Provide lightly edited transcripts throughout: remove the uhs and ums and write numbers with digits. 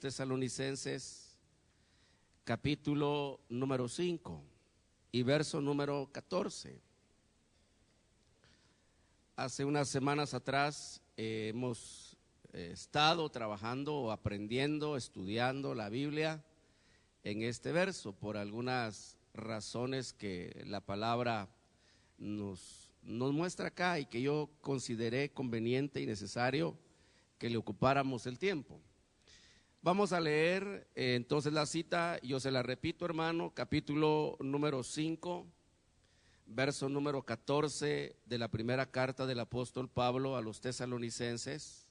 Tesalonicenses, capítulo número 5 y verso número 14. Hace unas semanas atrás hemos estado trabajando o aprendiendo, estudiando la Biblia en este verso por algunas razones que la palabra nos muestra acá y que yo consideré conveniente y necesario que le ocupáramos el tiempo. Vamos a leer entonces la cita, yo se la repito, hermano, capítulo número 5, verso número 14 de la primera carta del apóstol Pablo a los tesalonicenses,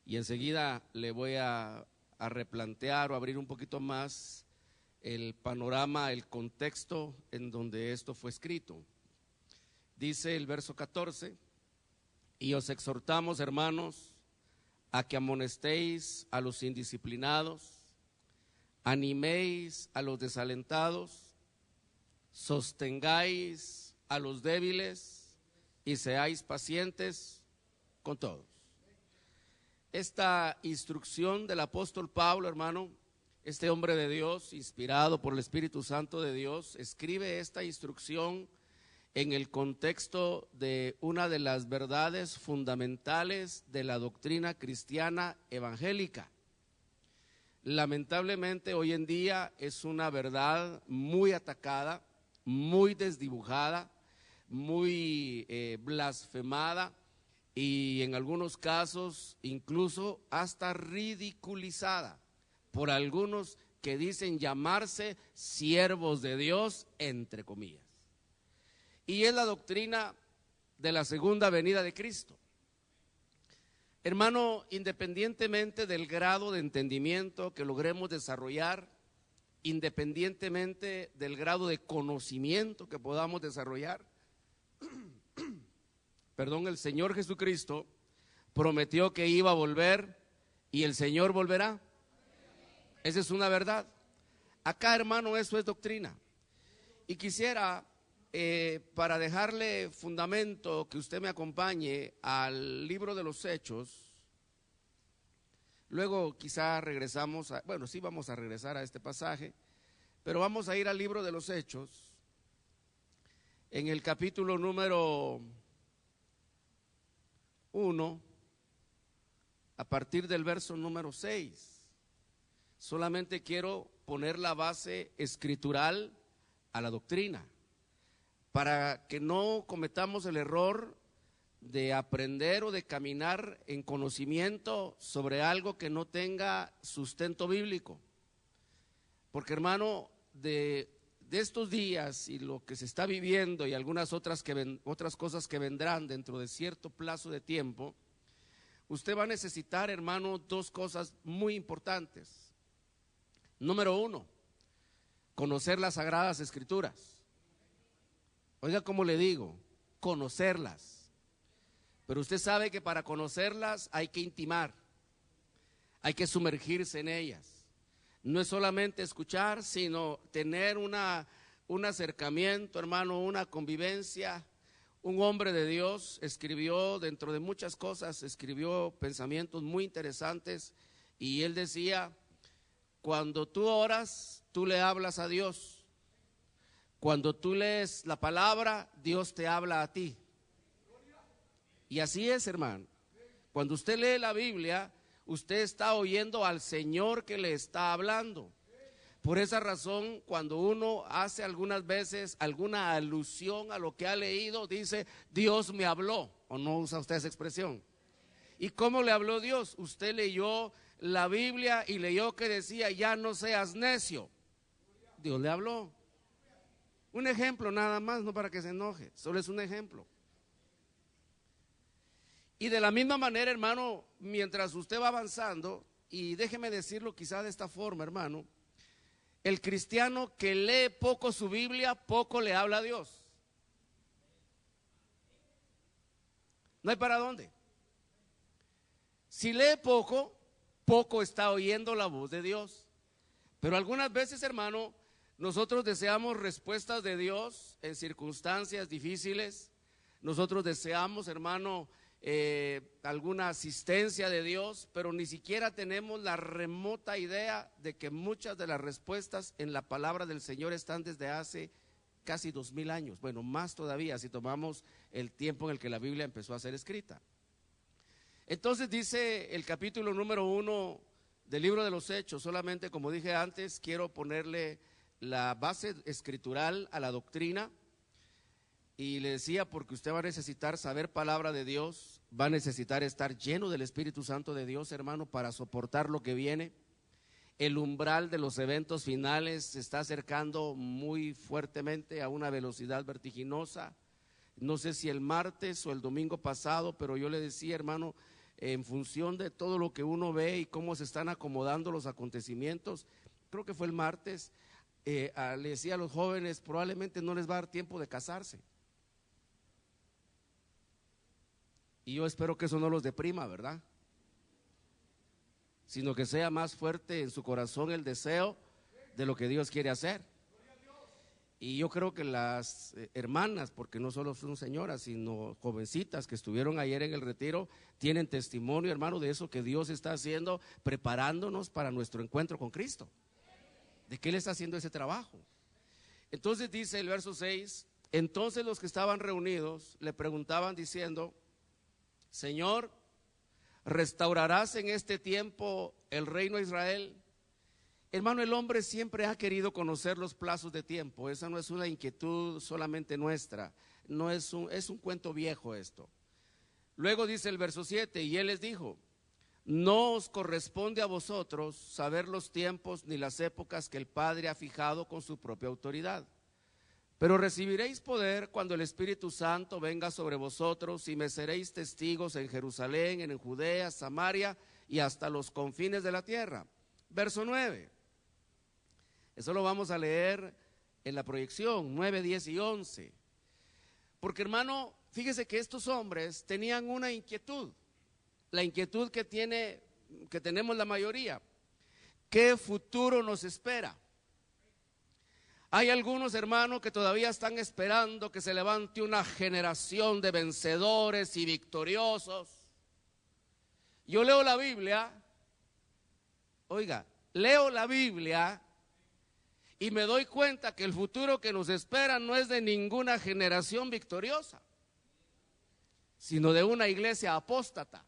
y enseguida le voy a replantear o abrir un poquito más el panorama, el contexto en donde esto fue escrito. Dice el verso 14: y os exhortamos, hermanos, a que amonestéis a los indisciplinados, animéis a los desalentados, sostengáis a los débiles y seáis pacientes con todos. Esta instrucción del apóstol Pablo, hermano, este hombre de Dios, inspirado por el Espíritu Santo de Dios, escribe esta instrucción en el contexto de una de las verdades fundamentales de la doctrina cristiana evangélica. Lamentablemente hoy en día es una verdad muy atacada, muy desdibujada, muy blasfemada y en algunos casos incluso hasta ridiculizada por algunos que dicen llamarse siervos de Dios, entre comillas. Y es la doctrina de la segunda venida de Cristo. Hermano, independientemente del grado de entendimiento que logremos desarrollar, independientemente del grado de conocimiento que podamos desarrollar, el Señor Jesucristo prometió que iba a volver y el Señor volverá. Esa es una verdad. Acá, hermano, eso es doctrina. Y quisiera, para dejarle fundamento, que usted me acompañe al libro de los Hechos. Luego quizá regresamos, sí vamos a regresar a este pasaje, pero vamos a ir al libro de los Hechos, en el capítulo número 1, a partir del verso número 6. Solamente quiero poner la base escritural a la doctrina, para que no cometamos el error de aprender o de caminar en conocimiento sobre algo que no tenga sustento bíblico. Porque, hermano, de estos días y lo que se está viviendo y algunas otras cosas que vendrán dentro de cierto plazo de tiempo, usted va a necesitar, hermano, dos cosas muy importantes. Número 1, conocer las Sagradas Escrituras. Oiga, ¿cómo le digo? Conocerlas. Pero usted sabe que para conocerlas hay que intimar, hay que sumergirse en ellas. No es solamente escuchar, sino tener un acercamiento, hermano, una convivencia. Un hombre de Dios escribió, dentro de muchas cosas, escribió pensamientos muy interesantes, y él decía: cuando tú oras, tú le hablas a Dios. Cuando tú lees la palabra, Dios te habla a ti. Y así es, hermano. Cuando usted lee la Biblia, usted está oyendo al Señor que le está hablando. Por esa razón, cuando uno hace algunas veces alguna alusión a lo que ha leído, dice: Dios me habló, ¿o no usa usted esa expresión? ¿Y cómo le habló Dios? Usted leyó la Biblia y leyó que decía: ya no seas necio. Dios le habló. Un ejemplo nada más, no para que se enoje, solo es un ejemplo. Y de la misma manera, hermano, mientras usted va avanzando, y déjeme decirlo quizá de esta forma, hermano, el cristiano que lee poco su Biblia, poco le habla a Dios. No hay para dónde. Si lee poco, poco está oyendo la voz de Dios. Pero algunas veces, hermano, nosotros deseamos respuestas de Dios en circunstancias difíciles. Nosotros deseamos, hermano, alguna asistencia de Dios, pero ni siquiera tenemos la remota idea de que muchas de las respuestas en la palabra del Señor están desde hace casi 2000 años, bueno, más todavía si tomamos el tiempo en el que la Biblia empezó a ser escrita. Entonces dice el capítulo número 1 del libro de los Hechos, solamente como dije antes, quiero ponerle la base escritural a la doctrina. Y le decía, porque usted va a necesitar saber palabra de Dios, va a necesitar estar lleno del Espíritu Santo de Dios, hermano, para soportar lo que viene. El umbral de los eventos finales se está acercando muy fuertemente a una velocidad vertiginosa. No sé si el martes o el domingo pasado, pero yo le decía, hermano, en función de todo lo que uno ve y cómo se están acomodando los acontecimientos, creo que fue el martes, le decía a los jóvenes, probablemente no les va a dar tiempo de casarse. Y yo espero que eso no los deprima, ¿verdad? Sino que sea más fuerte en su corazón el deseo de lo que Dios quiere hacer. Y yo creo que las hermanas, porque no solo son señoras, sino jovencitas que estuvieron ayer en el retiro, tienen testimonio, hermano, de eso que Dios está haciendo, preparándonos para nuestro encuentro con Cristo. ¿De qué Él está haciendo ese trabajo? Entonces dice el verso 6, entonces los que estaban reunidos le preguntaban diciendo, Señor, ¿restaurarás en este tiempo el reino de Israel? Hermano, el hombre siempre ha querido conocer los plazos de tiempo. Esa no es una inquietud solamente nuestra, no es un cuento viejo esto. Luego dice el verso 7, y Él les dijo, no os corresponde a vosotros saber los tiempos ni las épocas que el Padre ha fijado con su propia autoridad. Pero recibiréis poder cuando el Espíritu Santo venga sobre vosotros y me seréis testigos en Jerusalén, en Judea, Samaria y hasta los confines de la tierra. Verso 9, eso lo vamos a leer en la proyección, 9, 10 y 11. Porque hermano, fíjese que estos hombres tenían una inquietud, la inquietud que tenemos la mayoría. ¿Qué futuro nos espera? Hay algunos hermanos que todavía están esperando que se levante una generación de vencedores y victoriosos. Yo leo la Biblia, oiga, leo la Biblia y me doy cuenta que el futuro que nos espera no es de ninguna generación victoriosa, sino de una iglesia apóstata.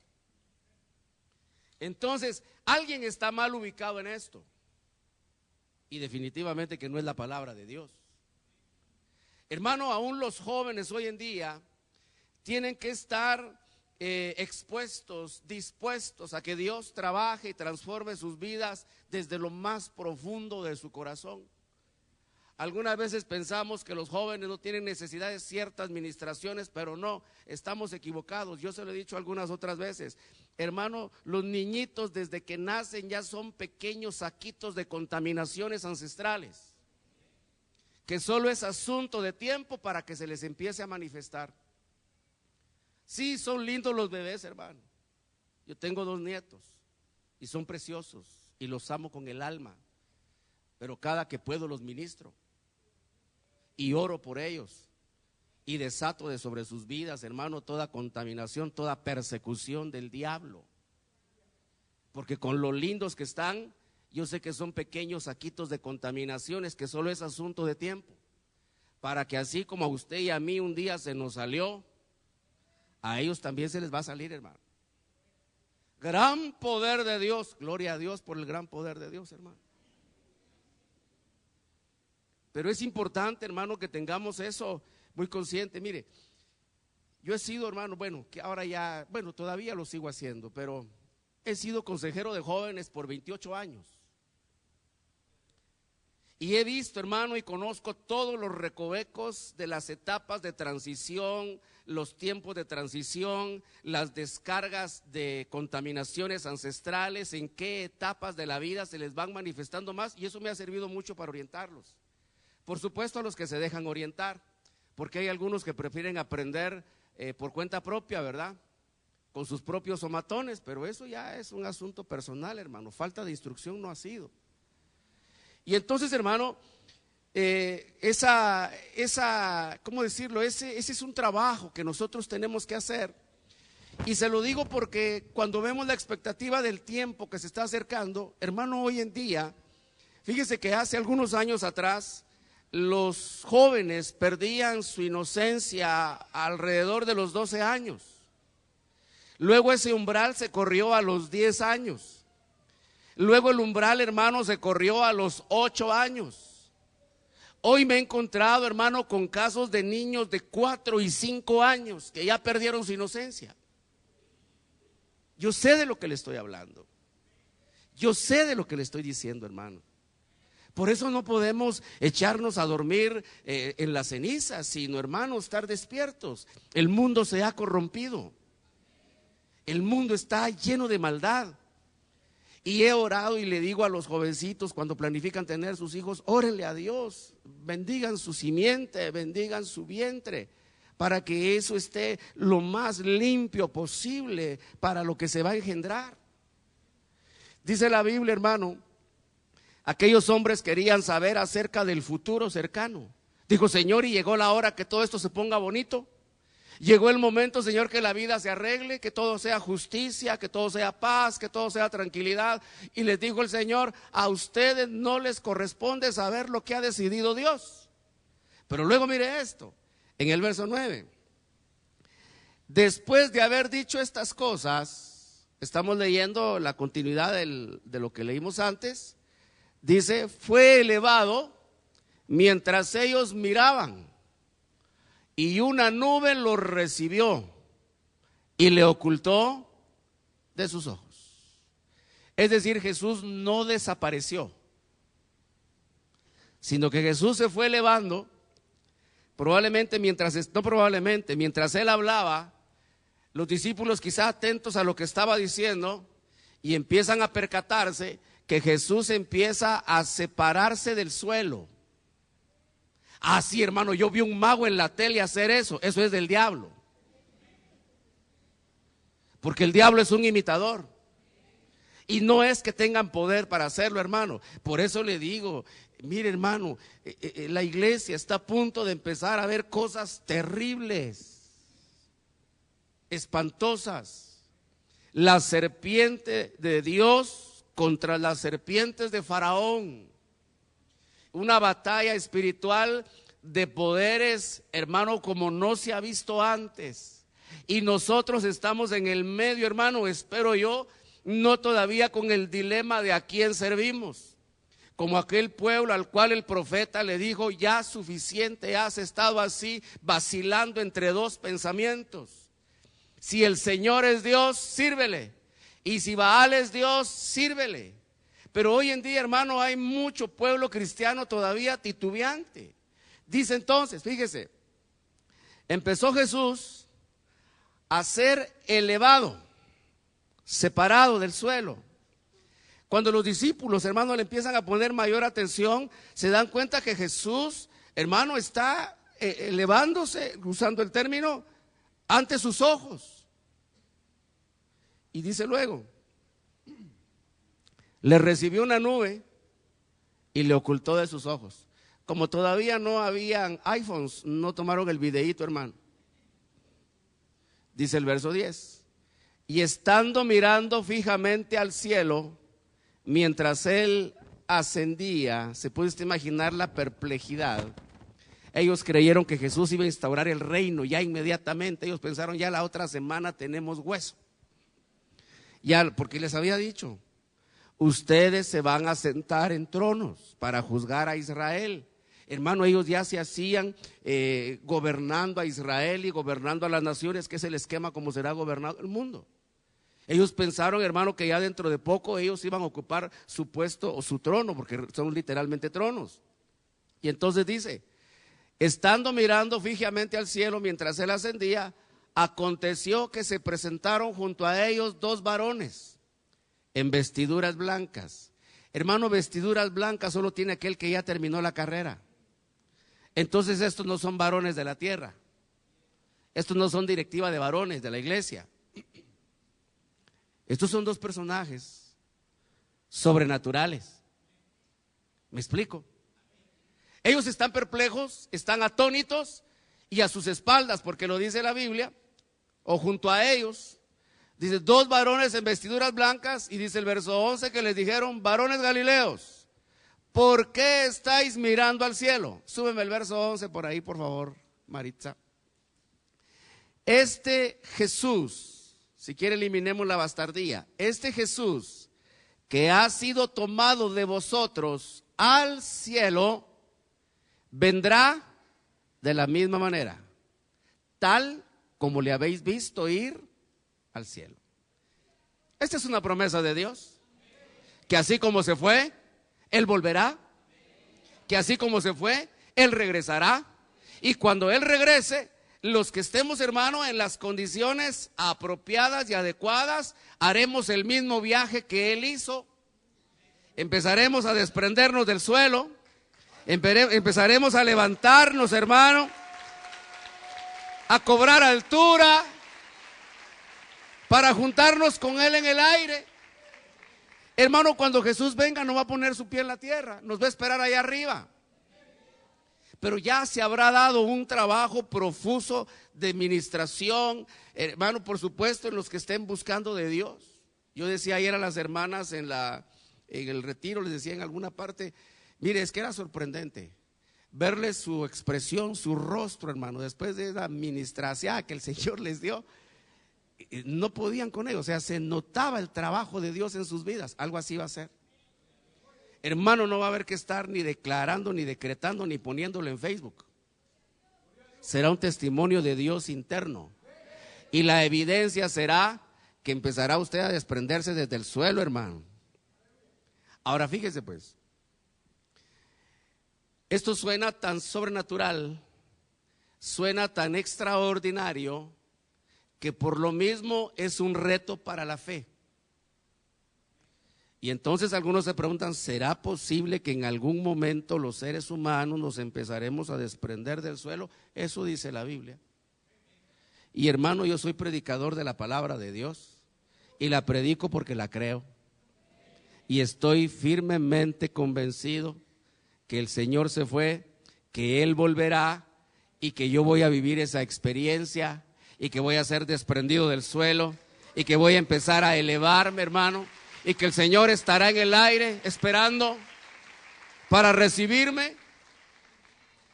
Entonces, alguien está mal ubicado en esto. Y definitivamente que no es la palabra de Dios. Hermano, aún los jóvenes hoy en día tienen que estar expuestos, dispuestos a que Dios trabaje y transforme sus vidas desde lo más profundo de su corazón. Algunas veces pensamos que los jóvenes no tienen necesidad de ciertas ministraciones, pero no, estamos equivocados. Yo se lo he dicho algunas otras veces. Hermano, los niñitos desde que nacen ya son pequeños saquitos de contaminaciones ancestrales, que solo es asunto de tiempo para que se les empiece a manifestar. Sí, son lindos los bebés, hermano. Yo tengo 2 nietos y son preciosos y los amo con el alma, pero cada que puedo los ministro y oro por ellos y desato de sobre sus vidas, hermano, toda contaminación, toda persecución del diablo. Porque con lo lindos que están, yo sé que son pequeños saquitos de contaminaciones que solo es asunto de tiempo, para que así como a usted y a mí un día se nos salió, a ellos también se les va a salir, hermano. Gran poder de Dios, gloria a Dios por el gran poder de Dios, hermano. Pero es importante, hermano, que tengamos eso muy consciente. Mire, yo he sido, hermano, que ahora ya, todavía lo sigo haciendo, pero he sido consejero de jóvenes por 28 años. Y he visto, hermano, y conozco todos los recovecos de las etapas de transición, los tiempos de transición, las descargas de contaminaciones ancestrales, en qué etapas de la vida se les van manifestando más, y eso me ha servido mucho para orientarlos. Por supuesto a los que se dejan orientar, porque hay algunos que prefieren aprender por cuenta propia, ¿verdad? Con sus propios somatones, pero eso ya es un asunto personal, hermano. Falta de instrucción no ha sido. Y entonces, hermano, ¿cómo decirlo? Ese es un trabajo que nosotros tenemos que hacer. Y se lo digo porque cuando vemos la expectativa del tiempo que se está acercando, hermano, hoy en día, fíjese que hace algunos años atrás, los jóvenes perdían su inocencia alrededor de los 12 años. Luego ese umbral se corrió a los 10 años. Luego el umbral, hermano, se corrió a los 8 años. Hoy me he encontrado, hermano, con casos de niños de 4 y 5 años que ya perdieron su inocencia. Yo sé de lo que le estoy hablando. Yo sé de lo que le estoy diciendo, hermano. Por eso no podemos echarnos a dormir en las cenizas, sino, hermano, estar despiertos. El mundo se ha corrompido. El mundo está lleno de maldad. Y he orado y le digo a los jovencitos cuando planifican tener sus hijos, órenle a Dios, bendigan su simiente, bendigan su vientre, para que eso esté lo más limpio posible para lo que se va a engendrar. Dice la Biblia, hermano, aquellos hombres querían saber acerca del futuro cercano. Dijo, Señor, y llegó la hora que todo esto se ponga bonito. Llegó el momento, Señor, que la vida se arregle, que todo sea justicia, que todo sea paz, que todo sea tranquilidad. Y les dijo el Señor, a ustedes no les corresponde saber lo que ha decidido Dios. Pero luego mire esto, en el verso 9. Después de haber dicho estas cosas, estamos leyendo la continuidad de lo que leímos antes. Dice, fue elevado mientras ellos miraban. Y una nube lo recibió y le ocultó de sus ojos. Es decir, Jesús no desapareció, sino que Jesús se fue elevando. Probablemente mientras él hablaba, los discípulos quizás atentos a lo que estaba diciendo y empiezan a percatarse que Jesús empieza a separarse del suelo. Ah, sí, hermano, yo vi un mago en la tele hacer eso. Eso es del diablo. Porque el diablo es un imitador. Y no es que tengan poder para hacerlo, hermano. Por eso le digo, mire, hermano, la iglesia está a punto de empezar a ver cosas terribles, espantosas. La serpiente de Dios contra las serpientes de Faraón. Una batalla espiritual de poderes, hermano, como no se ha visto antes. Y nosotros estamos en el medio, hermano, espero yo, no todavía con el dilema de a quién servimos. Como aquel pueblo al cual el profeta le dijo, ya suficiente has estado así, vacilando entre dos pensamientos. Si el Señor es Dios, sírvele. Y si Baal es Dios, sírvele. Pero hoy en día, hermano, hay mucho pueblo cristiano todavía titubeante. Dice entonces, fíjese, empezó Jesús a ser elevado, separado del suelo. Cuando los discípulos, hermano, le empiezan a poner mayor atención, se dan cuenta que Jesús, hermano, está elevándose, usando el término, ante sus ojos. Y dice luego, le recibió una nube y le ocultó de sus ojos. Como todavía no habían iPhones, no tomaron el videíto, hermano. Dice el verso 10. Y estando mirando fijamente al cielo, mientras él ascendía, se puede usted imaginar la perplejidad. Ellos creyeron que Jesús iba a instaurar el reino ya inmediatamente. Ellos pensaron, ya la otra semana tenemos hueso. Ya, porque les había dicho, ustedes se van a sentar en tronos para juzgar a Israel. Hermano, ellos ya se hacían gobernando a Israel y gobernando a las naciones, que es el esquema como será gobernado el mundo. Ellos pensaron, hermano, que ya dentro de poco ellos iban a ocupar su puesto o su trono, porque son literalmente tronos. Y entonces dice, estando mirando fijamente al cielo mientras él ascendía, aconteció que se presentaron junto a ellos dos varones en vestiduras blancas. Hermano, vestiduras blancas solo tiene aquel que ya terminó la carrera. Entonces estos no son varones de la tierra. Estos no son directiva de varones de la iglesia. Estos son dos personajes sobrenaturales. ¿Me explico? Ellos están perplejos, están atónitos, y a sus espaldas, porque lo dice la Biblia, o junto a ellos, Dice, 2 varones en vestiduras blancas, y dice el verso 11 que les dijeron, varones galileos, ¿por qué estáis mirando al cielo? Súbeme el verso 11 por ahí, por favor, Maritza. Este Jesús, si quiere eliminemos la bastardía, este Jesús que ha sido tomado de vosotros al cielo, vendrá de la misma manera, tal como le habéis visto ir al cielo. Esta es una promesa de Dios, que así como se fue, Él volverá, que así como se fue, Él regresará, y cuando Él regrese, los que estemos, hermano, en las condiciones apropiadas y adecuadas, haremos el mismo viaje que Él hizo. Empezaremos a desprendernos del suelo, empezaremos a levantarnos, hermano, a cobrar altura, para juntarnos con Él en el aire. Hermano, cuando Jesús venga no va a poner su pie en la tierra, nos va a esperar allá arriba. Pero ya se habrá dado un trabajo profuso de ministración, hermano, por supuesto, en los que estén buscando de Dios. Yo decía ayer a las hermanas en el retiro, les decía en alguna parte, mire, es que era sorprendente verles su expresión, su rostro, hermano, después de la ministración que el Señor les dio. No podían con ello, o sea, se notaba el trabajo de Dios en sus vidas. Algo así va a ser. Hermano, no va a haber que estar ni declarando, ni decretando, ni poniéndolo en Facebook. Será un testimonio de Dios interno. Y la evidencia será que empezará usted a desprenderse desde el suelo, hermano. Ahora fíjese pues, esto suena tan sobrenatural, suena tan extraordinario, que por lo mismo es un reto para la fe. Y entonces algunos se preguntan, ¿será posible que en algún momento los seres humanos nos empezaremos a desprender del suelo? Eso dice la Biblia. Y hermano, yo soy predicador de la palabra de Dios y la predico porque la creo. Y estoy firmemente convencido que el Señor se fue, que Él volverá y que yo voy a vivir esa experiencia y que voy a ser desprendido del suelo y que voy a empezar a elevarme, hermano, y que el Señor estará en el aire esperando para recibirme.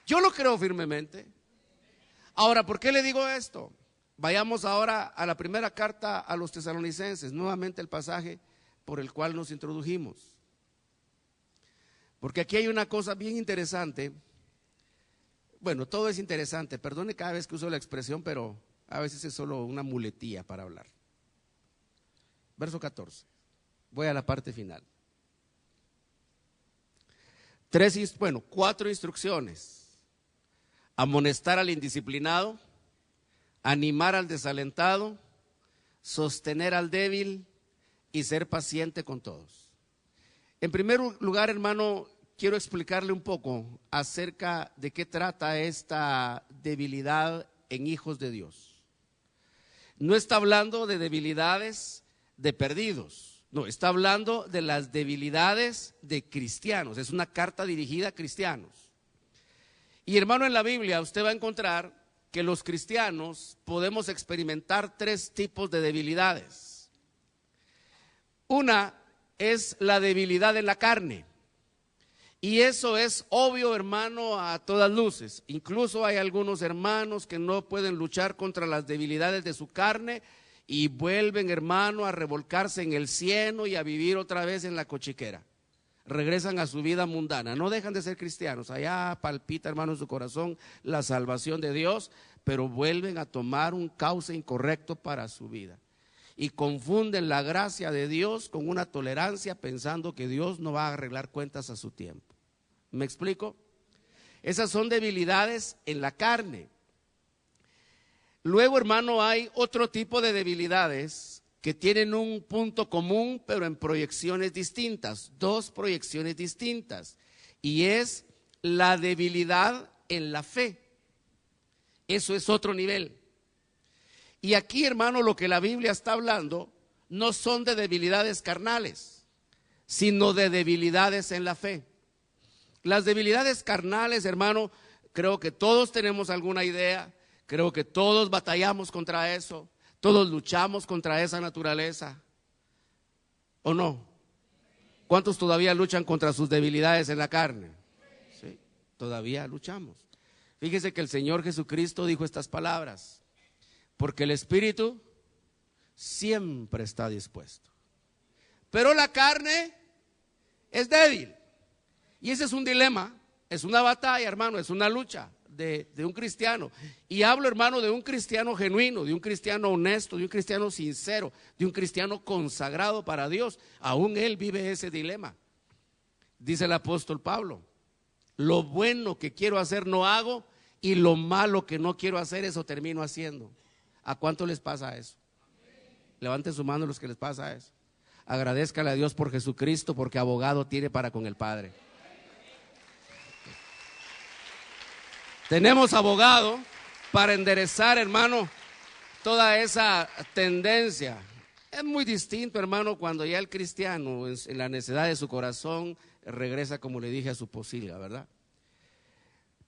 Yo lo creo firmemente. Ahora, ¿por qué le digo esto? Vayamos ahora a la primera carta a los tesalonicenses, nuevamente el pasaje por el cual nos introdujimos. Porque aquí hay una cosa bien interesante. Bueno, todo es interesante, perdone cada vez que uso la expresión, pero a veces es solo una muletilla para hablar. Verso 14, voy a la parte final. 4 instrucciones: amonestar al indisciplinado, animar al desalentado, sostener al débil y ser paciente con todos. En primer lugar, hermano, quiero explicarle un poco acerca de qué trata esta debilidad en hijos de Dios. No está hablando de debilidades de perdidos, no, está hablando de las debilidades de cristianos. Es una carta dirigida a cristianos. Y hermano, en la Biblia usted va a encontrar que los cristianos podemos experimentar 3 tipos de debilidades. Una es la debilidad en la carne. Y eso es obvio, hermano, a todas luces. Incluso hay algunos hermanos que no pueden luchar contra las debilidades de su carne y vuelven, hermano, a revolcarse en el cieno y a vivir otra vez en la cochiquera. Regresan a su vida mundana. No dejan de ser cristianos. Allá palpita, hermano, en su corazón la salvación de Dios, pero vuelven a tomar un cauce incorrecto para su vida. Y confunden la gracia de Dios con una tolerancia, pensando que Dios no va a arreglar cuentas a su tiempo. ¿Me explico? Esas son debilidades en la carne. Luego, hermano, hay otro tipo de debilidades que tienen un punto común, pero en proyecciones distintas, 2 proyecciones distintas. Y es la debilidad en la fe. Eso es otro nivel. Y aquí, hermano, lo que la Biblia está hablando no son de debilidades carnales, sino de debilidades en la fe. Las debilidades carnales, hermano, creo que todos tenemos alguna idea, creo que todos batallamos contra eso. Todos luchamos contra esa naturaleza, ¿o no? ¿Cuántos todavía luchan contra sus debilidades en la carne? Sí, todavía luchamos. Fíjese que el Señor Jesucristo dijo estas palabras: porque el espíritu siempre está dispuesto, pero la carne es débil. Y ese es un dilema, es una batalla, hermano, es una lucha de un cristiano. Y hablo, hermano, de un cristiano genuino, de un cristiano honesto, de un cristiano sincero, de un cristiano consagrado para Dios. Aún él vive ese dilema. Dice el apóstol Pablo: lo bueno que quiero hacer no hago, y lo malo que no quiero hacer, eso termino haciendo. ¿A cuánto les pasa eso? Levanten su mano los que les pasa eso. Agradézcale a Dios por Jesucristo, porque abogado tiene para con el Padre. Tenemos abogado para enderezar, hermano, toda esa tendencia. Es muy distinto, hermano, cuando ya el cristiano, en la necedad de su corazón, regresa, como le dije, a su posilga, ¿verdad?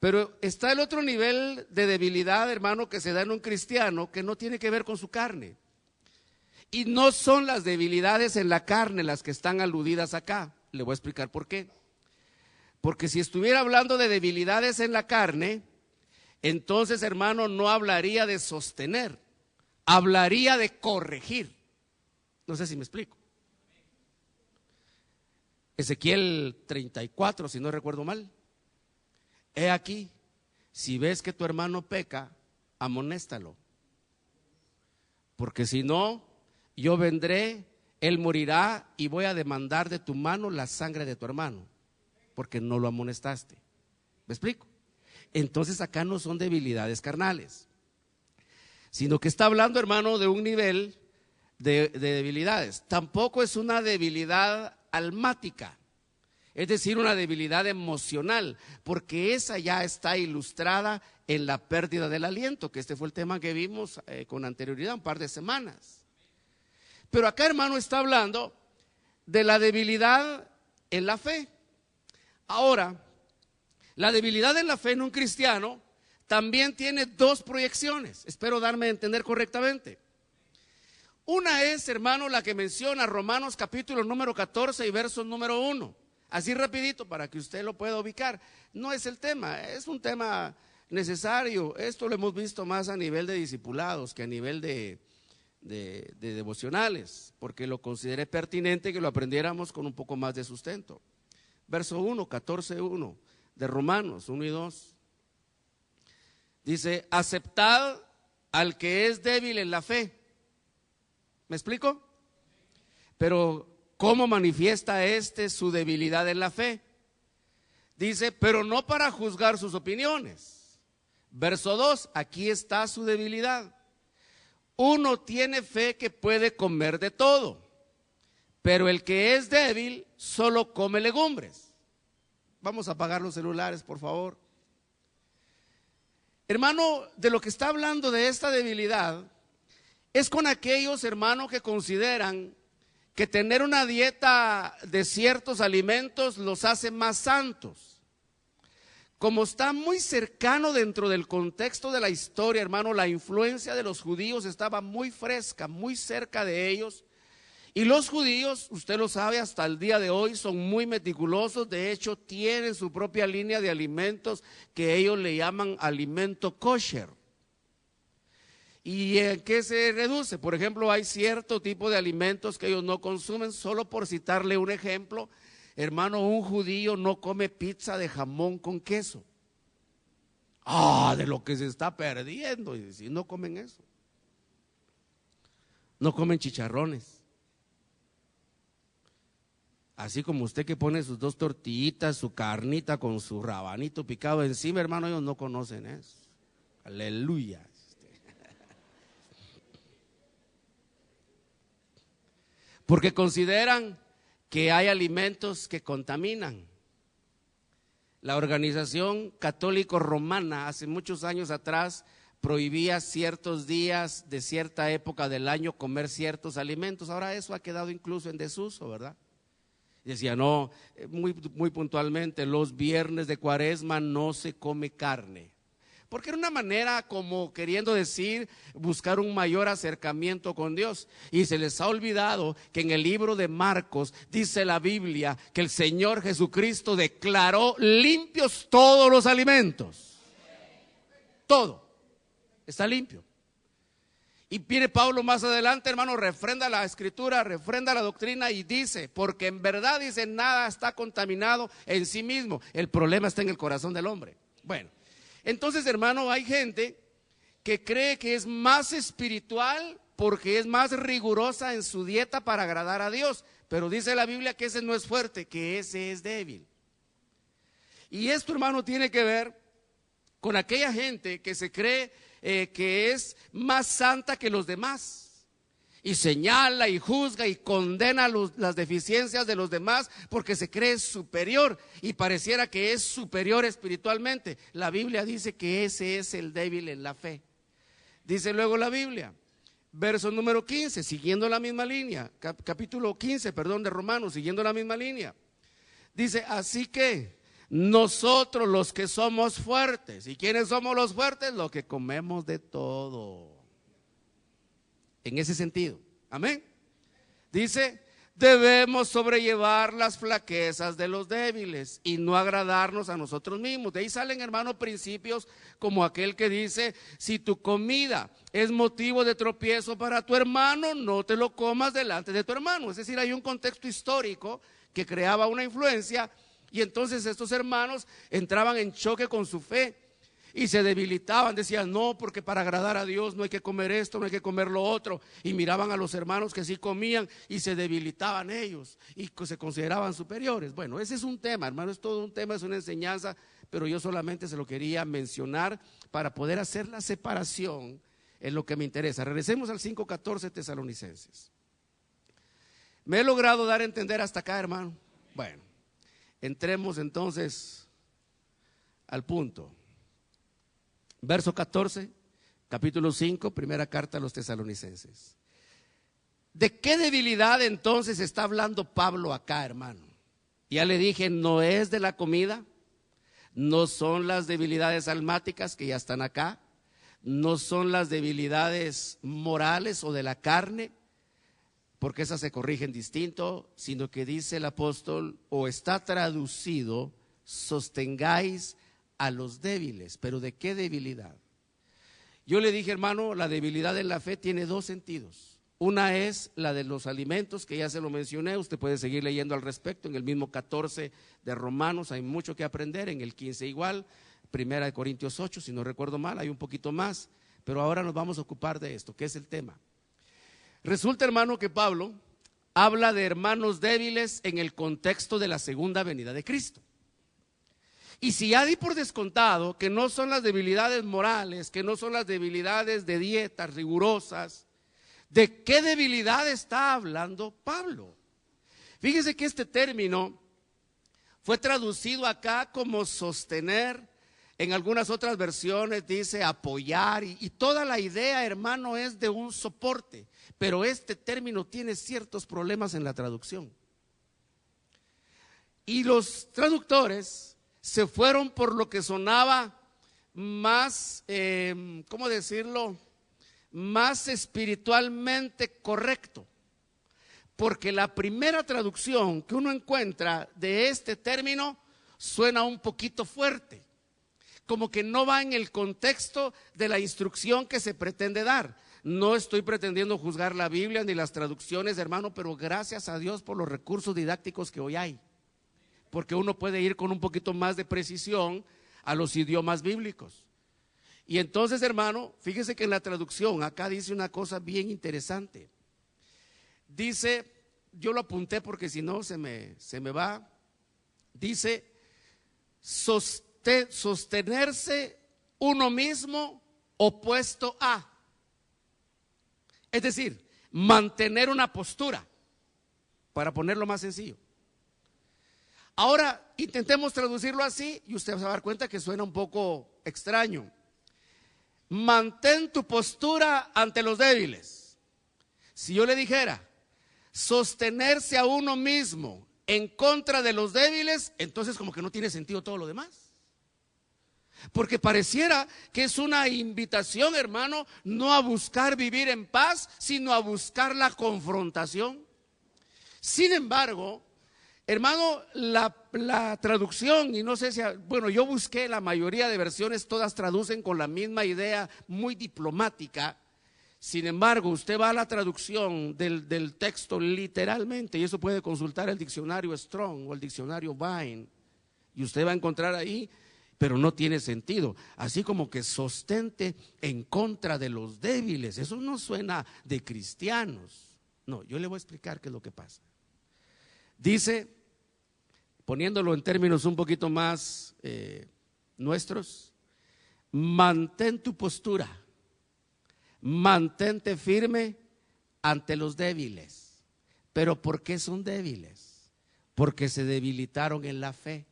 Pero está el otro nivel de debilidad, hermano, que se da en un cristiano, que no tiene que ver con su carne. Y no son las debilidades en la carne las que están aludidas acá. Le voy a explicar por qué. Porque si estuviera hablando de debilidades en la carne, entonces, hermano, no hablaría de sostener, hablaría de corregir. No sé si me explico. Ezequiel 34, si no recuerdo mal. He aquí, si ves que tu hermano peca, amonéstalo. Porque si no, yo vendré, él morirá y voy a demandar de tu mano la sangre de tu hermano, porque no lo amonestaste. ¿Me explico? Entonces acá no son debilidades carnales, sino que está hablando, hermano, de un nivel de debilidades. Tampoco es una debilidad almática, es decir, una debilidad emocional, porque esa ya está ilustrada en la pérdida del aliento, que este fue el tema que vimos con anterioridad, un par de semanas. Pero acá, hermano, está hablando de la debilidad en la fe. Ahora, la debilidad en la fe en un cristiano también tiene dos proyecciones. Espero darme a entender correctamente. Una es, hermano, la que menciona Romanos capítulo número 14 y verso número 1. Así rapidito para que usted lo pueda ubicar. No es el tema, es un tema necesario. Esto lo hemos visto más a nivel de discipulados que a nivel de devocionales, porque lo consideré pertinente que lo aprendiéramos con un poco más de sustento. Verso 1, 14:1 de Romanos 1 y 2. Dice: aceptad al que es débil en la fe. ¿Me explico? Pero ¿cómo manifiesta su debilidad en la fe? Dice: pero no para juzgar sus opiniones. Verso 2, aquí está su debilidad. Uno tiene fe que puede comer de todo, pero el que es débil solo come legumbres. Vamos a apagar los celulares, por favor. Hermano, de lo que está hablando de esta debilidad es con aquellos, hermanos, que consideran que tener una dieta de ciertos alimentos los hace más santos. Como está muy cercano dentro del contexto de la historia, hermano, la influencia de los judíos estaba muy fresca, muy cerca de ellos. Y los judíos, usted lo sabe, hasta el día de hoy son muy meticulosos. De hecho, tienen su propia línea de alimentos que ellos le llaman alimento kosher. ¿Y en qué se reduce? Por ejemplo, hay cierto tipo de alimentos que ellos no consumen. Solo por citarle un ejemplo, hermano, un judío no come pizza de jamón con queso. De lo que se está perdiendo. Y si no comen eso, no comen chicharrones. Así como usted que pone sus dos tortillitas, su carnita con su rabanito picado encima, hermano, ellos no conocen eso. Aleluya. Porque consideran que hay alimentos que contaminan. La organización católico romana hace muchos años atrás prohibía ciertos días de cierta época del año comer ciertos alimentos. Ahora eso ha quedado incluso en desuso, ¿verdad? Decía, no, muy puntualmente, los viernes de Cuaresma no se come carne. porque era una manera como queriendo decir buscar un mayor acercamiento con Dios. Y se les ha olvidado que en el libro de Marcos dice la Biblia que el Señor Jesucristo declaró limpios todos los alimentos. Todo está limpio. Y viene Pablo más adelante, hermano, refrenda la escritura, refrenda la doctrina y dice, porque en verdad dice, nada está contaminado en sí mismo. El problema está en el corazón del hombre. Bueno, entonces, hermano, hay gente que cree que es más espiritual porque es más rigurosa en su dieta para agradar a Dios. Pero dice la Biblia que ese no es fuerte, que ese es débil. Y esto, hermano, tiene que ver con aquella gente que se cree que es más santa que los demás, y señala y juzga y condena las deficiencias de los demás porque se cree superior y pareciera que es superior espiritualmente. La Biblia dice que ese es el débil en la fe. Dice luego la Biblia, verso número 15, siguiendo la misma línea, capítulo 15, perdón, de Romanos, siguiendo la misma línea. Dice, así que nosotros los que somos fuertes. ¿Y quiénes somos los fuertes? Los que comemos de todo. En ese sentido, amén. Dice, debemos sobrellevar las flaquezas de los débiles y no agradarnos a nosotros mismos. De ahí salen, hermano, principios como aquel que dice, si tu comida es motivo de tropiezo para tu hermano, no te lo comas delante de tu hermano. Es decir, hay un contexto histórico que creaba una influencia. Y entonces estos hermanos entraban en choque con su fe y se debilitaban, decían, no, porque para agradar a Dios no hay que comer esto, no hay que comer lo otro. Y miraban a los hermanos que sí comían y se debilitaban ellos y se consideraban superiores. Bueno, ese es un tema, hermano, es todo un tema, es una enseñanza, pero yo solamente se lo quería mencionar para poder hacer la separación en lo que me interesa. Regresemos al 5:14 Tesalonicenses. ¿Me he logrado dar a entender hasta acá, hermano? Bueno. Entremos entonces al punto. Verso 14, capítulo 5, primera carta a los tesalonicenses. ¿De qué debilidad entonces está hablando Pablo acá, hermano? Ya le dije, no es de la comida, no son las debilidades almáticas que ya están acá, no son las debilidades morales o de la carne, porque esas se corrigen distinto, sino que dice el apóstol, o está traducido, sostengáis a los débiles. ¿Pero de qué debilidad? Yo le dije, hermano, la debilidad en la fe tiene dos sentidos. Una es la de los alimentos, que ya se lo mencioné, usted puede seguir leyendo al respecto, en el mismo 14 de Romanos hay mucho que aprender, en el 15 igual, primera de Corintios 8, si no recuerdo mal, hay un poquito más, pero ahora nos vamos a ocupar de esto, que es el tema. Resulta, hermano, que Pablo habla de hermanos débiles en el contexto de la segunda venida de Cristo. Y si ya di por descontado que no son las debilidades morales, que no son las debilidades de dietas rigurosas, ¿de qué debilidad está hablando Pablo? Fíjese que este término fue traducido acá como sostener. En algunas otras versiones dice apoyar y toda la idea, hermano, es de un soporte, pero este término tiene ciertos problemas en la traducción. Y los traductores se fueron por lo que sonaba más, ¿cómo decirlo? Más espiritualmente correcto. Porque la primera traducción que uno encuentra de este término suena un poquito fuerte, como que no va en el contexto de la instrucción que se pretende dar. No estoy pretendiendo juzgar la Biblia ni las traducciones, hermano, pero gracias a Dios por los recursos didácticos que hoy hay, porque uno puede ir con un poquito más de precisión a los idiomas bíblicos. Y entonces, hermano, fíjese que en la traducción acá dice una cosa bien interesante. Dice, yo lo apunté porque si no se me va, dice, sostenerse uno mismo opuesto a. Es decir, mantener una postura, para ponerlo más sencillo. Ahora intentemos traducirlo así y usted se va a dar cuenta que suena un poco extraño. Mantén tu postura ante los débiles. Si yo le dijera sostenerse a uno mismo en contra de los débiles, entonces como que no tiene sentido todo lo demás. Porque pareciera que es una invitación, hermano, no a buscar vivir en paz, sino a buscar la confrontación. Sin embargo, hermano, la traducción, y no sé si, bueno, yo busqué la mayoría de versiones, todas traducen con la misma idea, muy diplomática. Sin embargo, usted va a la traducción del texto literalmente, y eso puede consultar el diccionario Strong o el diccionario Vine, y usted va a encontrar ahí, pero no tiene sentido. Así como que sostente en contra de los débiles, eso no suena de cristianos. No, yo le voy a explicar qué es lo que pasa. Dice, poniéndolo en términos un poquito más nuestros, mantén tu postura, mantente firme ante los débiles. ¿Pero por qué son débiles? Porque se debilitaron en la fe.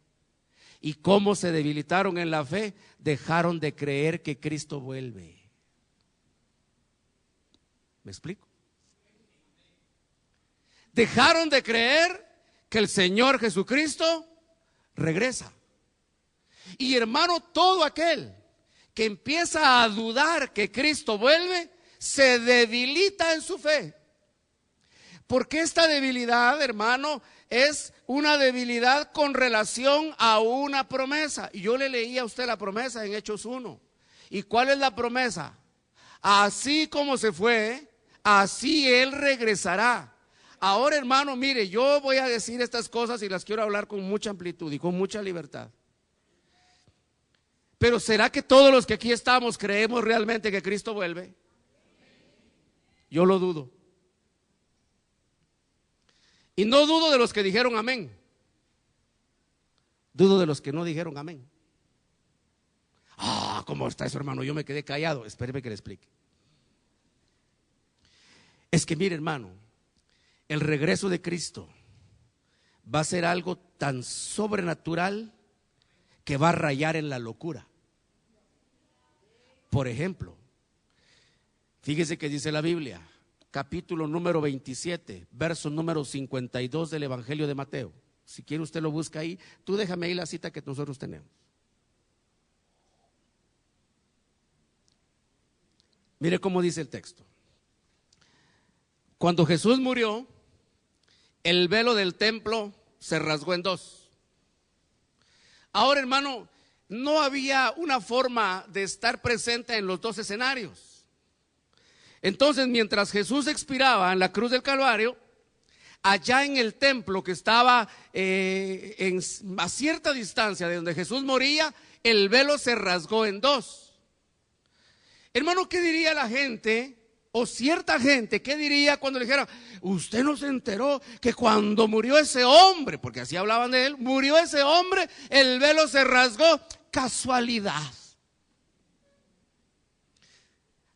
¿Y cómo se debilitaron en la fe? Dejaron de creer que Cristo vuelve. ¿Me explico? Dejaron de creer que el Señor Jesucristo regresa. Y hermano, todo aquel que empieza a dudar que Cristo vuelve, se debilita en su fe. Porque esta debilidad, hermano, es una debilidad con relación a una promesa. Y yo le leí a usted la promesa en Hechos 1. ¿Y cuál es la promesa? Así como se fue, así Él regresará. Ahora, hermano, mire, yo voy a decir estas cosas y las quiero hablar con mucha amplitud y con mucha libertad. Pero ¿será que todos los que aquí estamos creemos realmente que Cristo vuelve? Yo lo dudo. Y no dudo de los que dijeron amén. Dudo de los que no dijeron amén. ¿Cómo está eso, hermano? Yo me quedé callado. Espéreme que le explique. Es que mire, hermano, el regreso de Cristo va a ser algo tan sobrenatural que va a rayar en la locura. Por ejemplo, fíjese que dice la Biblia, capítulo número 27, verso número 52 del Evangelio de Mateo. Si quiere usted lo busca ahí, tú déjame ahí la cita que nosotros tenemos. Mire cómo dice el texto. Cuando Jesús murió, el velo del templo se rasgó en dos. Ahora, hermano, no había una forma de estar presente en los dos escenarios. Entonces, mientras Jesús expiraba en la cruz del Calvario, allá en el templo que estaba a cierta distancia de donde Jesús moría, el velo se rasgó en dos. Hermano, ¿qué diría la gente? O cierta gente, ¿qué diría cuando le dijera, usted no se enteró que cuando murió ese hombre, porque así hablaban de él, murió ese hombre, el velo se rasgó? Casualidad.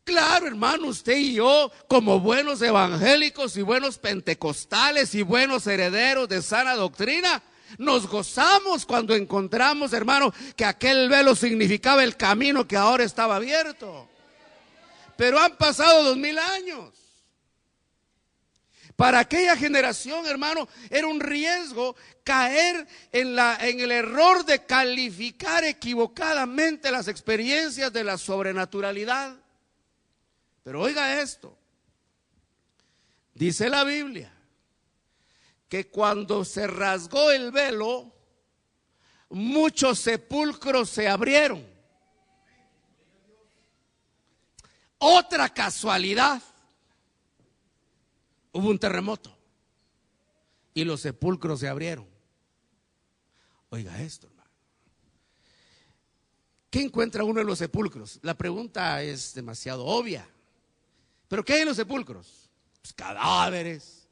Claro, hermano, usted y yo, como buenos evangélicos y buenos pentecostales y buenos herederos de sana doctrina, nos gozamos cuando encontramos, hermano, que aquel velo significaba el camino que ahora estaba abierto. Pero han pasado 2000 años. Para aquella generación, hermano, era un riesgo caer en el error de calificar equivocadamente las experiencias de la sobrenaturalidad. Pero oiga esto, dice la Biblia que cuando se rasgó el velo, muchos sepulcros se abrieron. Otra casualidad, hubo un terremoto y los sepulcros se abrieron. Oiga esto, hermano. ¿Qué encuentra uno en los sepulcros? La pregunta es demasiado obvia. ¿Pero qué hay en los sepulcros? Pues cadáveres.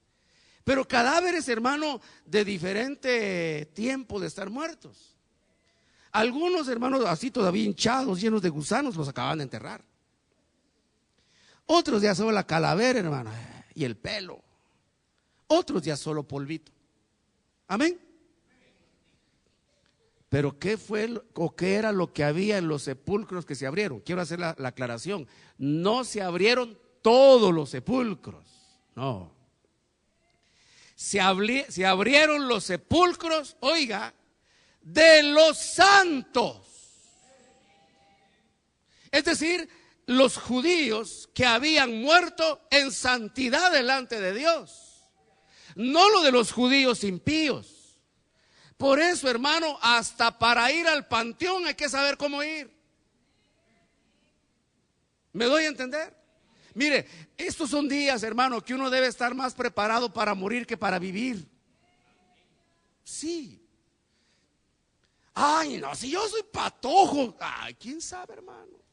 Pero cadáveres, hermano, de diferente tiempo de estar muertos. Algunos, hermanos, así todavía hinchados, llenos de gusanos, los acaban de enterrar. Otros ya solo la calavera, hermano, y el pelo. Otros ya solo polvito. Amén. Pero ¿qué fue o qué era lo que había en los sepulcros que se abrieron? Quiero hacer la aclaración. No se abrieron todos los sepulcros, no. Se abrieron los sepulcros, oiga, de los santos. Es decir, los judíos que habían muerto en santidad delante de Dios, no lo de los judíos impíos. Por eso, hermano, hasta para ir al panteón hay que saber cómo ir. ¿Me doy a entender? Mire, estos son días, hermano, que uno debe estar más preparado para morir que para vivir. Sí. Ay, no, si yo soy patojo. Ay, quién sabe, hermano.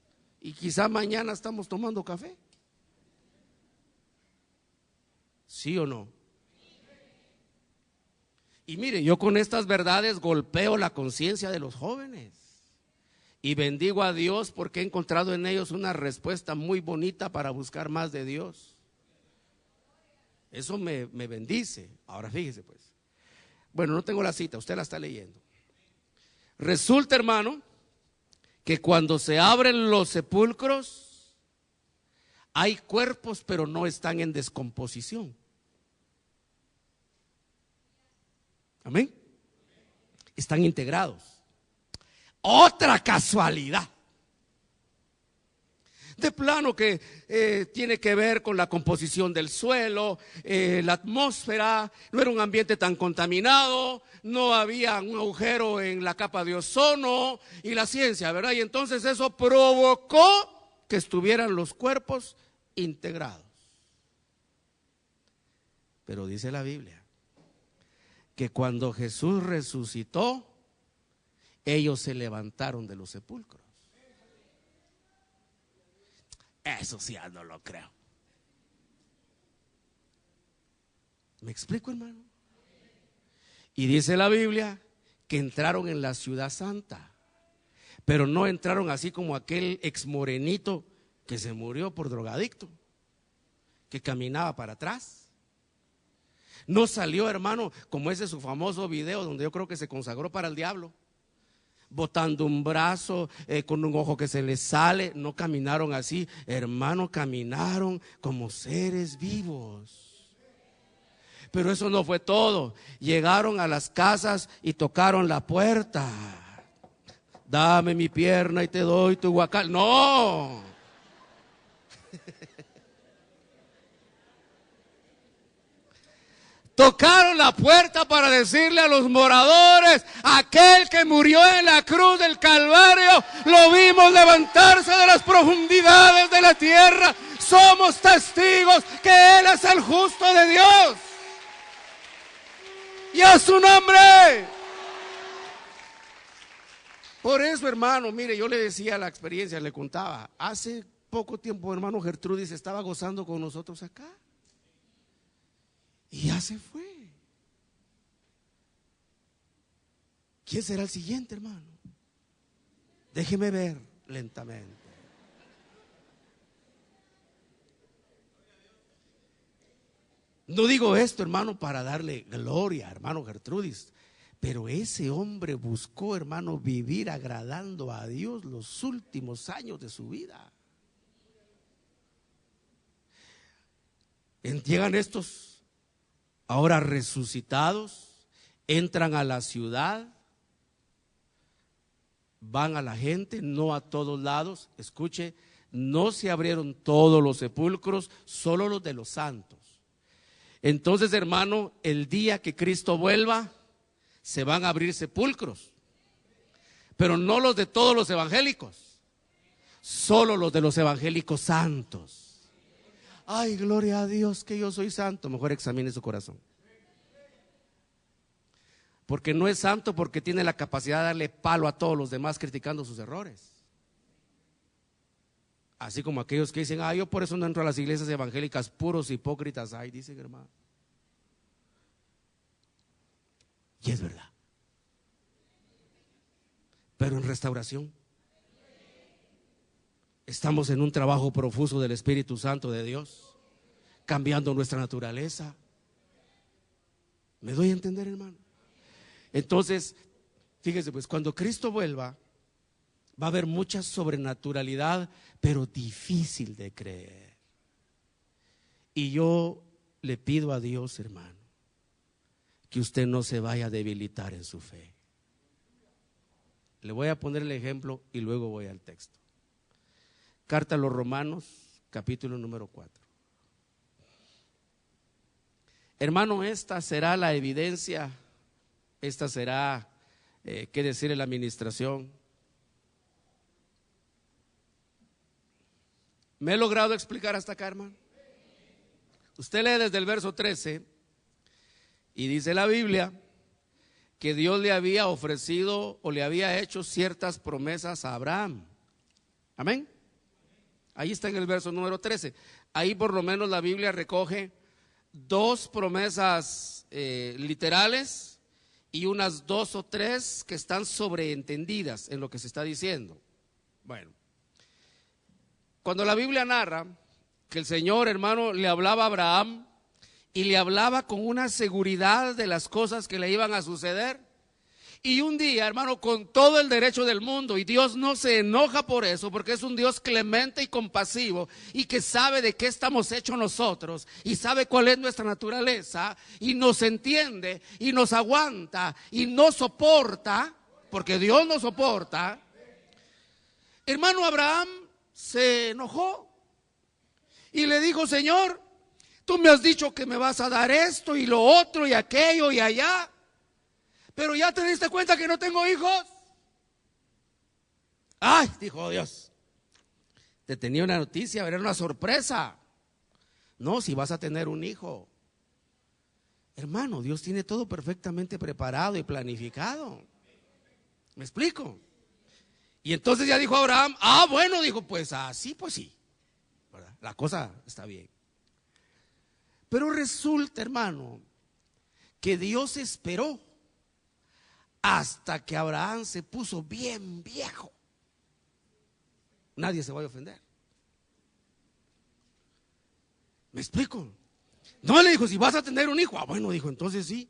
Y quizá mañana estamos tomando café. ¿Sí o no? Y mire, yo con estas verdades golpeo la conciencia de los jóvenes. Y bendigo a Dios porque he encontrado en ellos una respuesta muy bonita para buscar más de Dios. Eso me bendice. Ahora fíjese pues. Bueno, no tengo la cita, usted la está leyendo. Resulta, hermano, que cuando se abren los sepulcros, hay cuerpos pero no están en descomposición. Amén. Están integrados. Otra casualidad. De plano que tiene que ver con la composición del suelo, la atmósfera, no era un ambiente tan contaminado, no había un agujero en la capa de ozono y la ciencia, ¿verdad? Y entonces eso provocó que estuvieran los cuerpos integrados. Pero dice la Biblia que cuando Jesús resucitó, ellos se levantaron de los sepulcros. Eso sí, ya no lo creo. ¿Me explico, hermano? Y dice la Biblia que entraron en la ciudad santa, pero no entraron así como aquel ex morenito que se murió por drogadicto, que caminaba para atrás. No salió, hermano, como ese su famoso video donde yo creo que se consagró para el diablo, botando un brazo, con un ojo que se le sale. No caminaron así, hermano, caminaron como seres vivos. Pero eso no fue todo. Llegaron a las casas y tocaron la puerta. Dame mi pierna y te doy tu guacal. No. Tocaron la puerta para decirle a los moradores: aquel que murió en la cruz del Calvario, lo vimos levantarse de las profundidades de la tierra. Somos testigos que Él es el justo de Dios. Y a su nombre. Por eso, hermano, mire, yo le decía la experiencia, le contaba. Hace poco tiempo, hermano, Gertrudis estaba gozando con nosotros acá. Y ya se fue. ¿Quién será el siguiente, hermano? Déjeme ver lentamente. No digo esto, hermano, para darle gloria, hermano Gertrudis, pero ese hombre buscó, hermano, vivir agradando a Dios los últimos años de su vida. Llegan estos ahora resucitados, entran a la ciudad, van a la gente, no a todos lados. Escuche, no se abrieron todos los sepulcros, solo los de los santos. Entonces, hermano, el día que Cristo vuelva, se van a abrir sepulcros, pero no los de todos los evangélicos, solo los de los evangélicos santos. Ay, gloria a Dios que yo soy santo. Mejor examine su corazón. Porque no es santo porque tiene la capacidad de darle palo a todos los demás criticando sus errores. Así como aquellos que dicen: ah, yo por eso no entro a las iglesias evangélicas, puros hipócritas. Ay, dicen, hermano. Y es verdad. Pero en restauración estamos en un trabajo profuso del Espíritu Santo de Dios, cambiando nuestra naturaleza. ¿Me doy a entender, hermano? Entonces, fíjese pues, cuando Cristo vuelva, va a haber mucha sobrenaturalidad, pero difícil de creer. Y yo le pido a Dios, hermano, que usted no se vaya a debilitar en su fe. Le voy a poner el ejemplo y luego voy al texto. Carta a los Romanos, capítulo número 4. Hermano, esta será la evidencia, esta será, qué decir en la administración. ¿Me he logrado explicar hasta acá, hermano? Usted lee desde el verso 13 y dice la Biblia que Dios le había ofrecido o le había hecho ciertas promesas a Abraham. Amén. Ahí está en el verso número 13. Ahí por lo menos la Biblia recoge dos promesas literales y unas dos o tres que están sobreentendidas en lo que se está diciendo. Bueno, cuando la Biblia narra que el Señor, hermano, le hablaba a Abraham y le hablaba con una seguridad de las cosas que le iban a suceder, y un día, hermano, con todo el derecho del mundo, y Dios no se enoja por eso, porque es un Dios clemente y compasivo, y que sabe de qué estamos hechos nosotros, y sabe cuál es nuestra naturaleza, y nos entiende, y nos aguanta, y nos soporta, porque Dios nos soporta. Hermano, Abraham se enojó y le dijo: Señor, tú me has dicho que me vas a dar esto y lo otro y aquello y allá, pero ya te diste cuenta que no tengo hijos. Ay, dijo Dios, te tenía una noticia, era una sorpresa. No, si vas a tener un hijo. Hermano, Dios tiene todo perfectamente preparado y planificado. ¿Me explico? Y entonces ya dijo Abraham: ah, bueno, dijo, pues así, pues sí, ¿verdad? La cosa está bien. Pero resulta, hermano, que Dios esperó hasta que Abraham se puso bien viejo. Nadie se va a ofender. ¿Me explico? No le dijo: si vas a tener un hijo. Ah, bueno, dijo, entonces sí.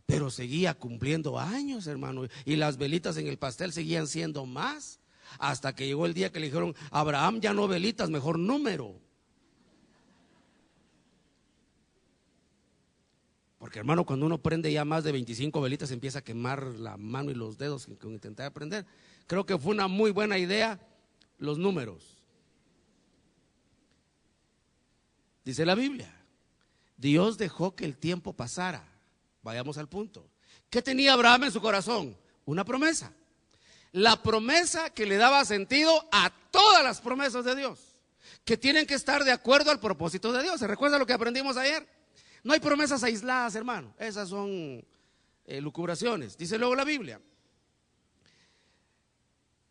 Pero seguía cumpliendo años, hermano, y las velitas en el pastel seguían siendo más, hasta que llegó el día que le dijeron: Abraham, ya no velitas, mejor número. Porque, hermano, cuando uno prende ya más de 25 velitas, empieza a quemar la mano y los dedos con intentar prender. Creo que fue una muy buena idea los números. Dice la Biblia, Dios dejó que el tiempo pasara. Vayamos al punto. ¿Qué tenía Abraham en su corazón? Una promesa. La promesa que le daba sentido a todas las promesas de Dios, que tienen que estar de acuerdo al propósito de Dios. ¿Se recuerda lo que aprendimos ayer? No hay promesas aisladas, hermano. Esas son lucubraciones. Dice luego la Biblia,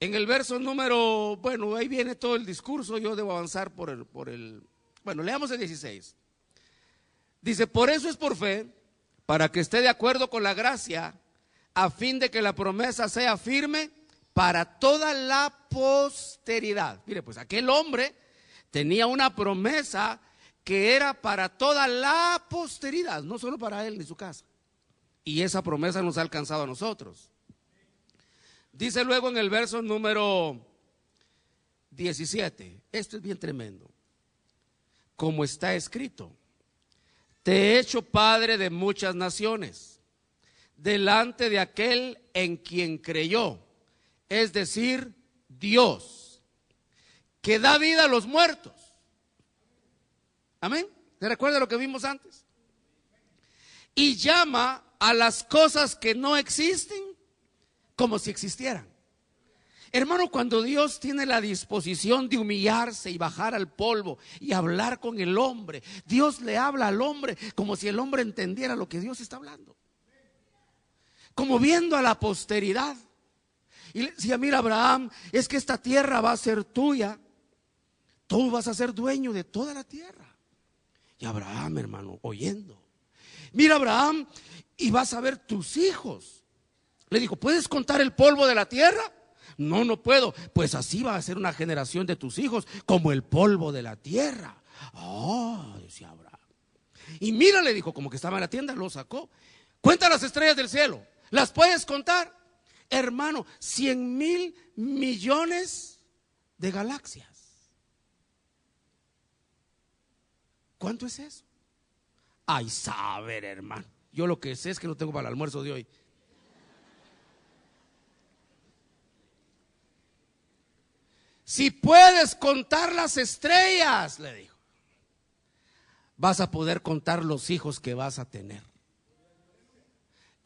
en el verso número, bueno, ahí viene todo el discurso. Yo debo avanzar por el bueno, leamos el 16. Dice: por eso es por fe, para que esté de acuerdo con la gracia, a fin de que la promesa sea firme para toda la posteridad. Mire, pues aquel hombre tenía una promesa que era para toda la posteridad, no solo para él ni su casa. Y esa promesa nos ha alcanzado a nosotros. Dice luego en el verso número 17, esto es bien tremendo. Como está escrito: te he hecho padre de muchas naciones, delante de aquel en quien creyó, es decir, Dios, que da vida a los muertos. Amén. ¿Se recuerda lo que vimos antes? Y llama a las cosas que no existen como si existieran. Hermano, cuando Dios tiene la disposición de humillarse y bajar al polvo y hablar con el hombre, Dios le habla al hombre como si el hombre entendiera lo que Dios está hablando, como viendo a la posteridad. Y le decía: mira, Abraham, es que esta tierra va a ser tuya, tú vas a ser dueño de toda la tierra. Y Abraham, hermano, oyendo: mira, Abraham, y vas a ver tus hijos. Le dijo: ¿puedes contar el polvo de la tierra? No, no puedo. Pues así va a ser una generación de tus hijos, como el polvo de la tierra. Oh, decía Abraham. Y mira, le dijo, como que estaba en la tienda, lo sacó. Cuenta las estrellas del cielo, ¿las puedes contar? Hermano, 100,000 millones de galaxias. ¿Cuánto es eso? Ay, saber, hermano. Yo lo que sé es que no tengo para el almuerzo de hoy. Si puedes contar las estrellas, le dijo, vas a poder contar los hijos que vas a tener.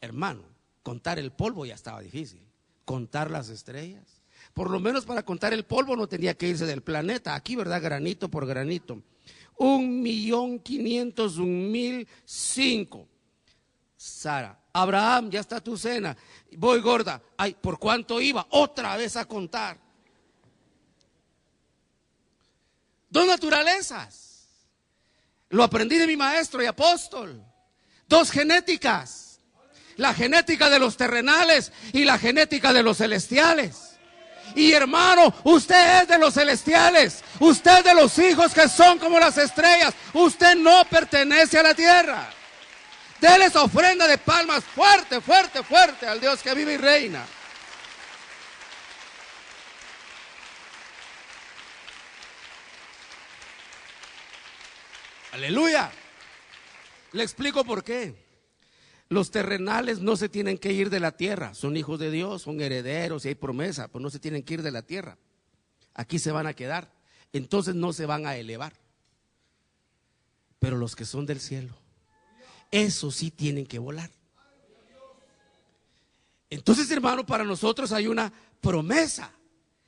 Hermano, contar el polvo ya estaba difícil. Contar las estrellas. Por lo menos para contar el polvo no tenía que irse del planeta. Aquí, ¿verdad? Granito por granito. 1.501.005. Sara, Abraham, ya está tu cena. Voy gorda. Ay, ¿por cuánto iba? Otra vez a contar. Dos naturalezas. Lo aprendí de mi maestro y apóstol. Dos genéticas. La genética de los terrenales y la genética de los celestiales. Y hermano, usted es de los celestiales. Usted es de los hijos que son como las estrellas. Usted no pertenece a la tierra. Dele esa ofrenda de palmas fuerte, fuerte, fuerte al Dios que vive y reina. Aleluya. Le explico por qué. Los terrenales no se tienen que ir de la tierra. Son hijos de Dios, son herederos y hay promesa, pues no se tienen que ir de la tierra. Aquí se van a quedar. Entonces no se van a elevar. Pero los que son del cielo, esos sí tienen que volar. Entonces, hermano, para nosotros hay una promesa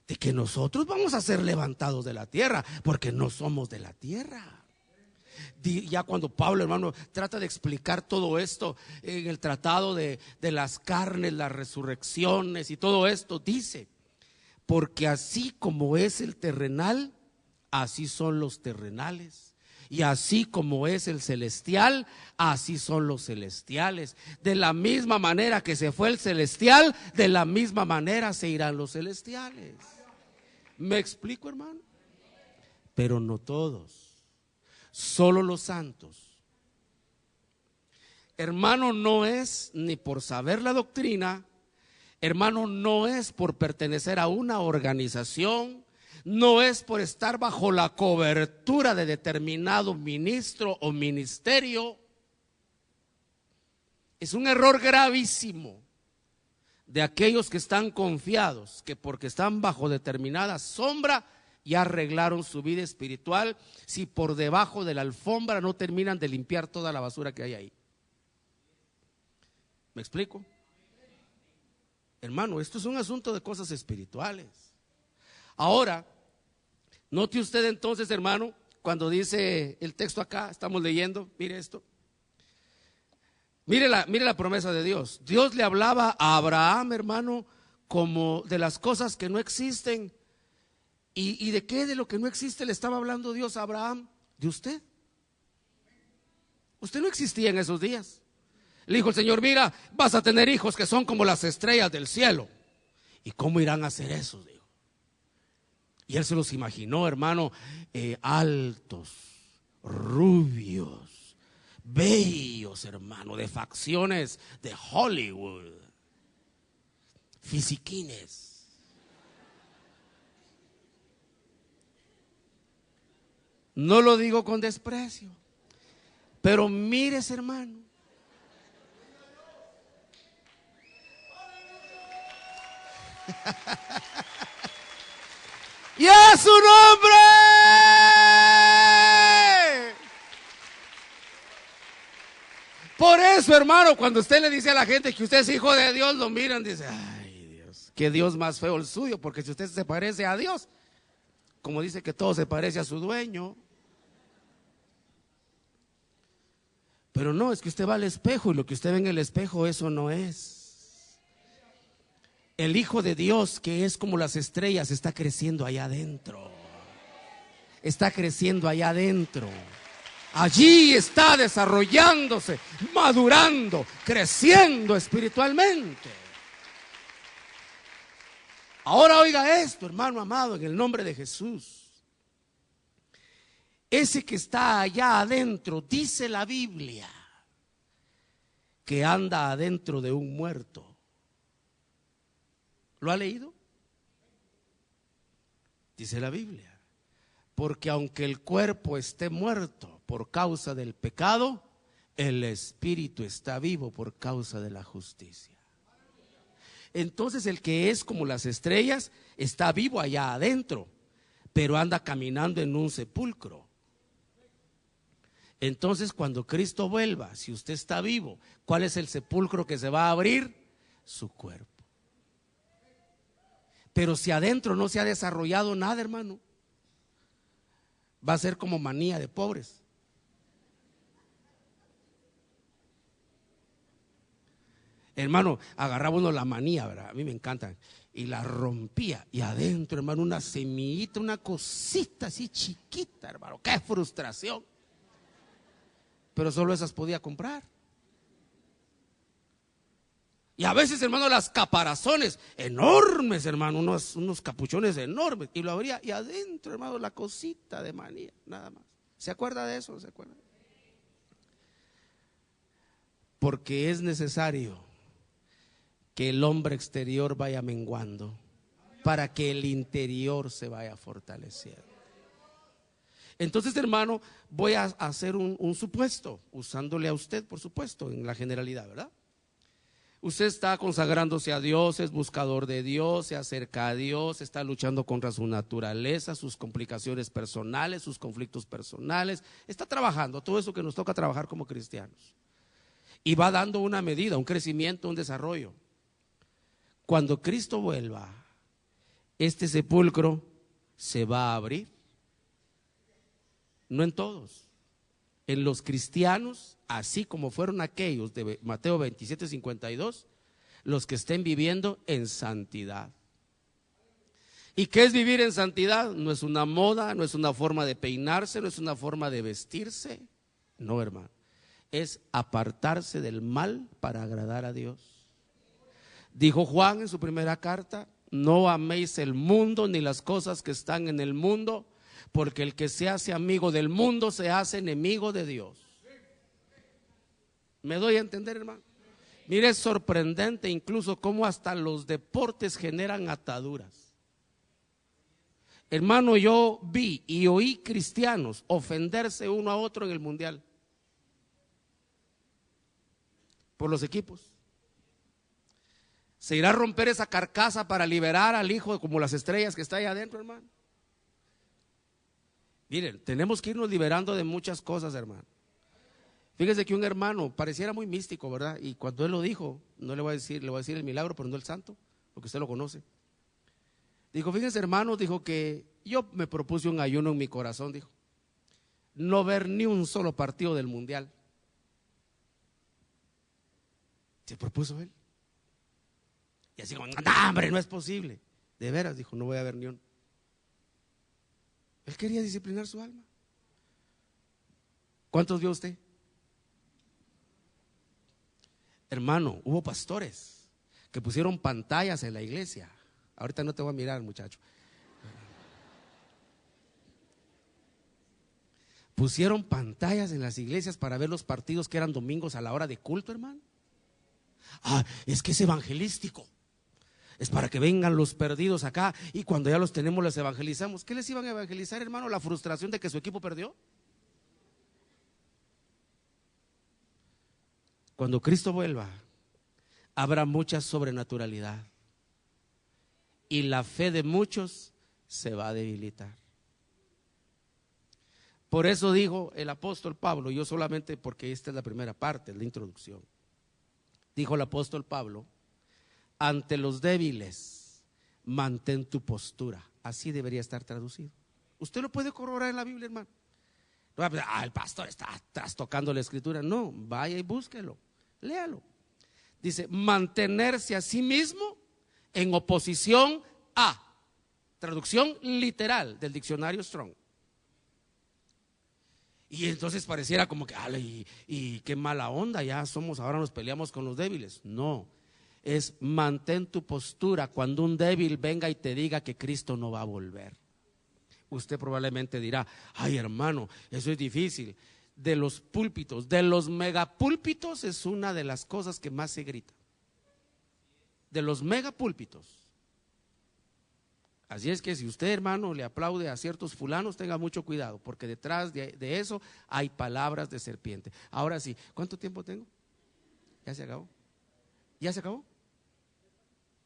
de que nosotros vamos a ser levantados de la tierra, porque no somos de la tierra. Ya cuando Pablo, hermano, trata de explicar todo esto en el tratado de las carnes, las resurrecciones y todo esto, dice: porque así como es el terrenal, así son los terrenales, y así como es el celestial, así son los celestiales. De la misma manera que se fue el celestial, de la misma manera se irán los celestiales. ¿Me explico, hermano? Pero no todos. Solo los santos. Hermano, no es ni por saber la doctrina, hermano, no es por pertenecer a una organización, no es por estar bajo la cobertura de determinado ministro o ministerio. Es un error gravísimo de aquellos que están confiados que porque están bajo determinada sombra ya arreglaron su vida espiritual, si por debajo de la alfombra no terminan de limpiar toda la basura que hay ahí. ¿Me explico? Hermano, esto es un asunto de cosas espirituales. Ahora, note usted entonces, hermano, cuando dice el texto acá, estamos leyendo, mire esto. Mire la promesa de Dios. Dios le hablaba a Abraham, hermano, como de las cosas que no existen. ¿Y de qué? De lo que no existe le estaba hablando Dios a Abraham. De usted. Usted no existía en esos días. Le dijo el Señor: mira, vas a tener hijos que son como las estrellas del cielo. ¿Y cómo irán a hacer eso? Dijo. Y él se los imaginó, hermano, altos, rubios, bellos, hermano, de facciones de Hollywood, fisiquines. No lo digo con desprecio, pero mires, hermano, ¡y a su nombre! Por eso, hermano, cuando usted le dice a la gente que usted es hijo de Dios, lo miran y dice: ay, Dios, qué Dios más feo el suyo, porque si usted se parece a Dios, como dice que todo se parece a su dueño. Pero no, es que usted va al espejo y lo que usted ve en el espejo, eso no es. El Hijo de Dios, que es como las estrellas, está creciendo allá adentro. Está creciendo allá adentro. Allí está desarrollándose, madurando, creciendo espiritualmente. Ahora oiga esto, hermano amado, en el nombre de Jesús. Ese que está allá adentro, dice la Biblia, que anda adentro de un muerto. ¿Lo ha leído? Dice la Biblia, porque aunque el cuerpo esté muerto por causa del pecado, el espíritu está vivo por causa de la justicia. Entonces el que es como las estrellas está vivo allá adentro, pero anda caminando en un sepulcro. Entonces, cuando Cristo vuelva, si usted está vivo, ¿cuál es el sepulcro que se va a abrir? Su cuerpo. Pero si adentro no se ha desarrollado nada, hermano, va a ser como manía de pobres. Hermano, agarraba uno la manía, ¿verdad? A mí me encanta. Y la rompía. Y adentro, hermano, una semillita, una cosita así chiquita, hermano. ¡Qué frustración! Pero solo esas podía comprar. Y a veces, hermano, las caparazones enormes, hermano, unos capuchones enormes. Y lo abría y adentro, hermano, la cosita de manía, nada más. ¿Se acuerda de eso? ¿Se acuerda? Porque es necesario que el hombre exterior vaya menguando para que el interior se vaya fortaleciendo. Entonces, hermano, voy a hacer un supuesto, usándole a usted, por supuesto, en la generalidad, ¿verdad? Usted está consagrándose a Dios, es buscador de Dios, se acerca a Dios, está luchando contra su naturaleza, sus complicaciones personales, sus conflictos personales, está trabajando, todo eso que nos toca trabajar como cristianos. Y va dando una medida, un crecimiento, un desarrollo. Cuando Cristo vuelva, este sepulcro se va a abrir. No en todos, en los cristianos, así como fueron aquellos de Mateo 27:52, los que estén viviendo en santidad. ¿Y qué es vivir en santidad? No es una moda, no es una forma de peinarse, no es una forma de vestirse. No, hermano, es apartarse del mal para agradar a Dios. Dijo Juan en su primera carta: no améis el mundo ni las cosas que están en el mundo, porque el que se hace amigo del mundo se hace enemigo de Dios. ¿Me doy a entender, hermano? Mire, es sorprendente incluso cómo hasta los deportes generan ataduras. Hermano, yo vi y oí cristianos ofenderse uno a otro en el mundial por los equipos. ¿Se irá a romper esa carcasa para liberar al hijo como las estrellas que está ahí adentro, hermano? Miren, tenemos que irnos liberando de muchas cosas, hermano. Fíjese que un hermano pareciera muy místico, ¿verdad? Y cuando él lo dijo, no le voy a decir, le voy a decir el milagro, pero no el santo, porque usted lo conoce. Dijo: fíjense, hermano, dijo que yo me propuse un ayuno en mi corazón, dijo, no ver ni un solo partido del mundial. Se propuso él. Y así como, no, hombre, no es posible. De veras, dijo, no voy a ver ni uno. Él quería disciplinar su alma. ¿Cuántos vio usted? Hermano, hubo pastores que pusieron pantallas en la iglesia. Ahorita no te voy a mirar, muchacho. Pusieron pantallas en las iglesias para ver los partidos que eran domingos a la hora de culto, hermano. Ah, es que es evangelístico. Es para que vengan los perdidos acá y cuando ya los tenemos les evangelizamos. ¿Qué les iban a evangelizar, hermano? ¿La frustración de que su equipo perdió? Cuando Cristo vuelva, habrá mucha sobrenaturalidad y la fe de muchos se va a debilitar. Por eso dijo el apóstol Pablo, yo solamente porque esta es la primera parte, la introducción. Dijo el apóstol Pablo: ante los débiles, mantén tu postura. Así debería estar traducido. Usted lo puede corroborar en la Biblia, hermano. No, el pastor está trastocando la escritura. No, vaya y búsquelo, léalo. Dice: mantenerse a sí mismo en oposición a. Traducción literal del diccionario Strong. Y entonces pareciera como que, y qué mala onda, ya somos, ahora nos peleamos con los débiles. No. Es mantén tu postura cuando un débil venga y te diga que Cristo no va a volver. Usted probablemente dirá: ay, hermano, eso es difícil. De los púlpitos, de los megapúlpitos, es una de las cosas que más se grita. De los megapúlpitos. Así es que si usted, hermano, le aplaude a ciertos fulanos, tenga mucho cuidado, porque detrás de eso hay palabras de serpiente. Ahora sí, ¿cuánto tiempo tengo? ¿Ya se acabó? ¿Ya se acabó?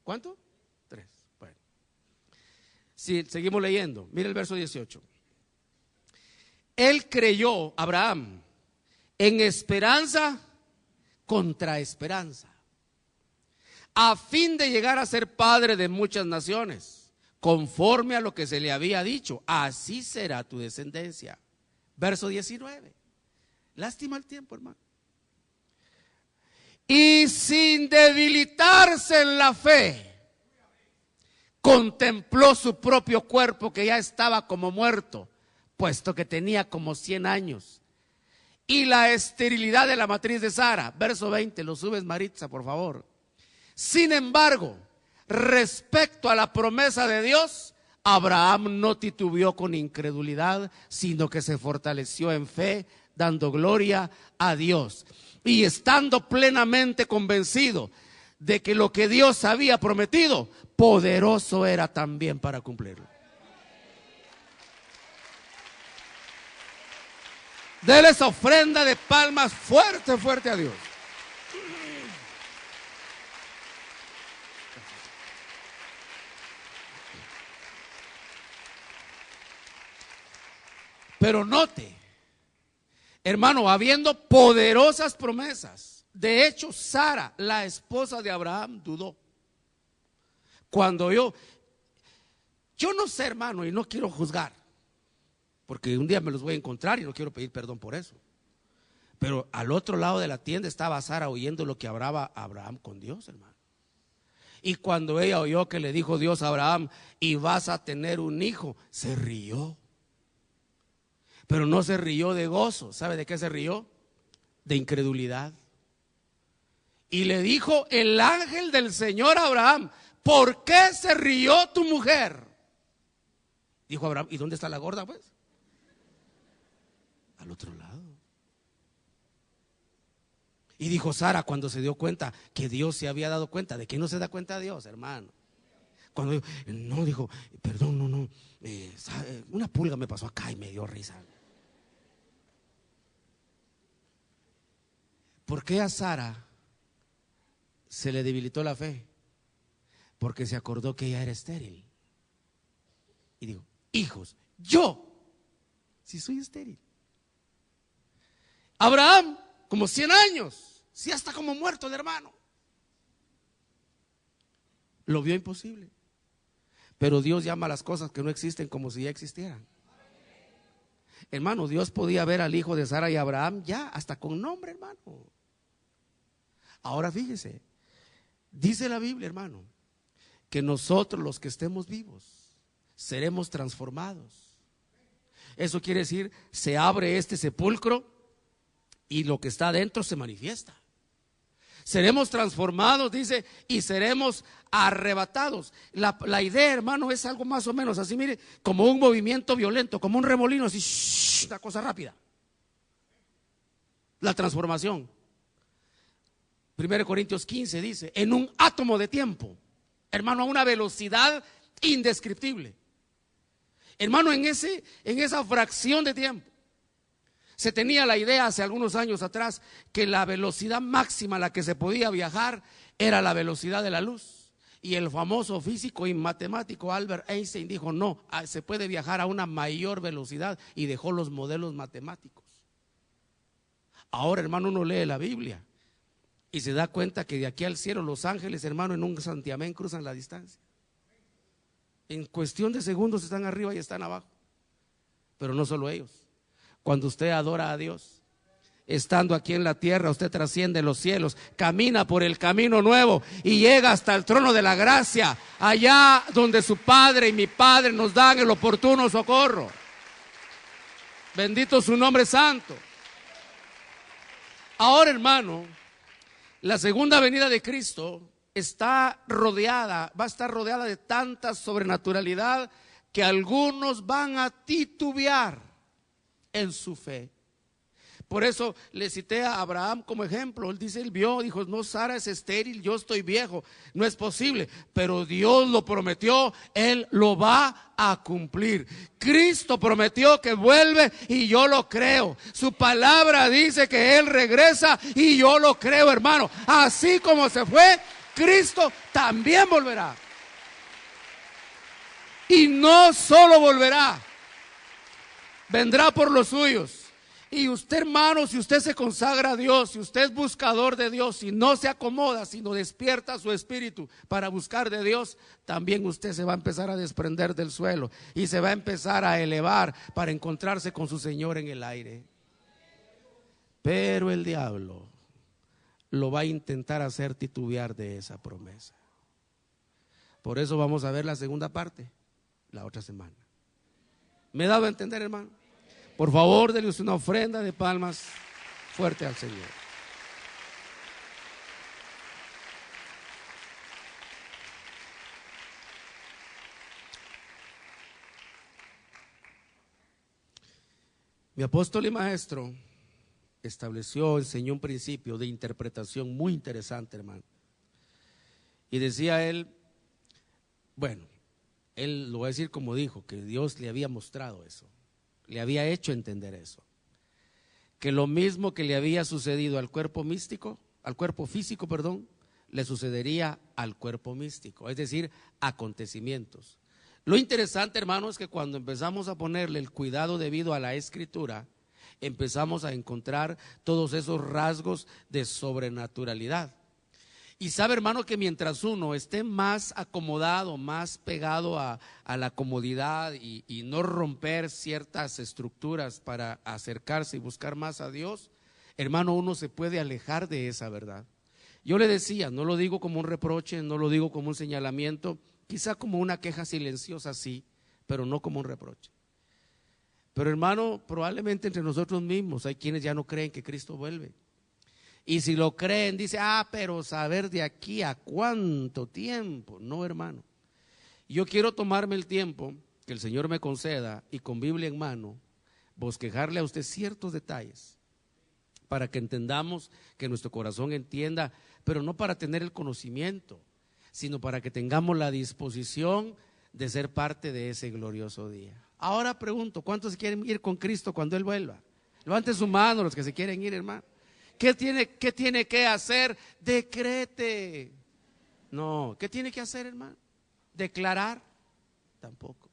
¿Cuánto? 3. Bueno. Si seguimos leyendo, mire el verso 18. Él creyó, Abraham, en esperanza contra esperanza, a fin de llegar a ser padre de muchas naciones, conforme a lo que se le había dicho, así será tu descendencia. Verso 19. Lástima el tiempo, hermano. Y sin debilitarse en la fe, contempló su propio cuerpo que ya estaba como muerto, puesto que tenía como 100 años. Y la esterilidad de la matriz de Sara. Verso 20, lo subes, Maritza, por favor. Sin embargo, respecto a la promesa de Dios, Abraham no titubeó con incredulidad, sino que se fortaleció en fe, dando gloria a Dios. Y estando plenamente convencido de que lo que Dios había prometido, poderoso era también para cumplirlo. Dele esa ofrenda de palmas fuerte, fuerte a Dios. Pero note, hermano, habiendo poderosas promesas, de hecho Sara, la esposa de Abraham, dudó. Cuando yo no sé, hermano, y no quiero juzgar, porque un día me los voy a encontrar y no quiero pedir perdón por eso. Pero al otro lado de la tienda estaba Sara oyendo lo que hablaba Abraham con Dios, hermano. Y cuando ella oyó que le dijo Dios a Abraham, y vas a tener un hijo, se rió. Pero no se rió de gozo. ¿Sabe de qué se rió? De incredulidad. Y le dijo el ángel del Señor a Abraham, ¿por qué se rió tu mujer? Dijo Abraham, ¿y dónde está la gorda pues? Al otro lado. Y dijo Sara cuando se dio cuenta que Dios se había dado cuenta. ¿De qué no se da cuenta Dios, hermano? Cuando no, dijo, perdón, no, una pulga me pasó acá y me dio risa. ¿Por qué a Sara se le debilitó la fe? Porque se acordó que ella era estéril. Y dijo, hijos, yo, si soy estéril. Abraham, como 100 años, si hasta como muerto el hermano. Lo vio imposible. Pero Dios llama a las cosas que no existen como si ya existieran. Hermano, Dios podía ver al hijo de Sara y Abraham ya hasta con nombre, hermano. Ahora fíjese, dice la Biblia, hermano, que nosotros los que estemos vivos seremos transformados. Eso quiere decir, se abre este sepulcro y lo que está adentro se manifiesta. Seremos transformados, dice, y seremos arrebatados. La idea, hermano, es algo más o menos así, mire, como un movimiento violento, como un remolino, así, una cosa rápida. La transformación. 1 Corintios 15 dice, en un átomo de tiempo, hermano, a una velocidad indescriptible. Hermano, en esa fracción de tiempo, se tenía la idea hace algunos años atrás que la velocidad máxima a la que se podía viajar era la velocidad de la luz. Y el famoso físico y matemático Albert Einstein dijo, no, se puede viajar a una mayor velocidad, y dejó los modelos matemáticos. Ahora, hermano, uno lee la Biblia y se da cuenta que de aquí al cielo los ángeles, hermano, en un santiamén cruzan la distancia. En cuestión de segundos están arriba y están abajo. Pero no solo ellos. Cuando usted adora a Dios, estando aquí en la tierra, usted trasciende los cielos, camina por el camino nuevo y llega hasta el trono de la gracia, allá donde su Padre y mi Padre nos dan el oportuno socorro. Bendito su nombre santo. Ahora, hermano, la segunda venida de Cristo va a estar rodeada de tanta sobrenaturalidad que algunos van a titubear en su fe. Por eso le cité a Abraham como ejemplo. Él dijo, no, Sara es estéril, yo estoy viejo, no es posible, pero Dios lo prometió, Él lo va a cumplir. Cristo prometió que vuelve y yo lo creo. Su palabra dice que Él regresa y yo lo creo, hermano. Así como se fue, Cristo también volverá. Y no solo volverá, vendrá por los suyos. Y usted, hermano, si usted se consagra a Dios, si usted es buscador de Dios, si no se acomoda, sino despierta su espíritu para buscar de Dios, también usted se va a empezar a desprender del suelo y se va a empezar a elevar para encontrarse con su Señor en el aire. Pero el diablo lo va a intentar hacer titubear de esa promesa. Por eso vamos a ver la segunda parte la otra semana. ¿Me he dado a entender, hermano? Por favor, denle usted una ofrenda de palmas fuerte al Señor. Mi apóstol y maestro enseñó un principio de interpretación muy interesante, hermano. Y decía él, bueno, él lo va a decir como dijo, que Dios le había mostrado eso, le había hecho entender eso, que lo mismo que le había sucedido al cuerpo místico, al cuerpo físico, perdón, le sucedería al cuerpo místico, es decir, acontecimientos. Lo interesante, hermano, es que cuando empezamos a ponerle el cuidado debido a la Escritura, empezamos a encontrar todos esos rasgos de sobrenaturalidad. Y sabe, hermano, que mientras uno esté más acomodado, más pegado a la comodidad y no romper ciertas estructuras para acercarse y buscar más a Dios, hermano, uno se puede alejar de esa verdad. Yo le decía, no lo digo como un reproche, no lo digo como un señalamiento, quizá como una queja silenciosa, sí, pero no como un reproche. Pero, hermano, probablemente entre nosotros mismos hay quienes ya no creen que Cristo vuelve. Y si lo creen, dice, pero saber de aquí a cuánto tiempo. No, hermano. Yo quiero tomarme el tiempo que el Señor me conceda y con Biblia en mano, bosquejarle a usted ciertos detalles para que entendamos, que nuestro corazón entienda, pero no para tener el conocimiento, sino para que tengamos la disposición de ser parte de ese glorioso día. Ahora pregunto, ¿cuántos quieren ir con Cristo cuando Él vuelva? Levanten su mano los que se quieren ir, hermano. ¿Qué tiene que hacer? Decrete. No, ¿qué tiene que hacer, hermano? Declarar. Tampoco.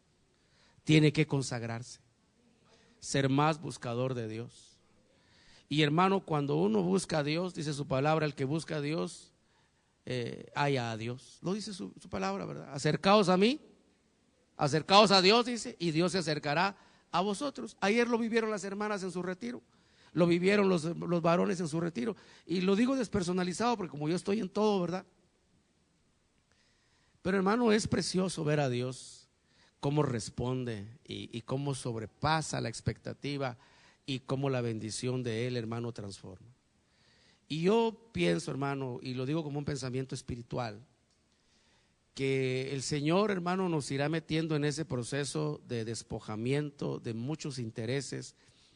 Tiene que consagrarse, ser más buscador de Dios. Y, hermano, cuando uno busca a Dios, dice su palabra, el que busca a Dios, halla a Dios. Lo dice su palabra, ¿verdad? Acercaos a mí, acercaos a Dios, dice, y Dios se acercará a vosotros. Ayer lo vivieron las hermanas en su retiro. Lo vivieron los varones en su retiro. Y lo digo despersonalizado porque como yo estoy en todo, ¿verdad? Pero, hermano, es precioso ver a Dios cómo responde y cómo sobrepasa la expectativa y cómo la bendición de Él, hermano, transforma. Y yo pienso, hermano, y lo digo como un pensamiento espiritual, que el Señor, hermano, nos irá metiendo en ese proceso de despojamiento de muchos intereses,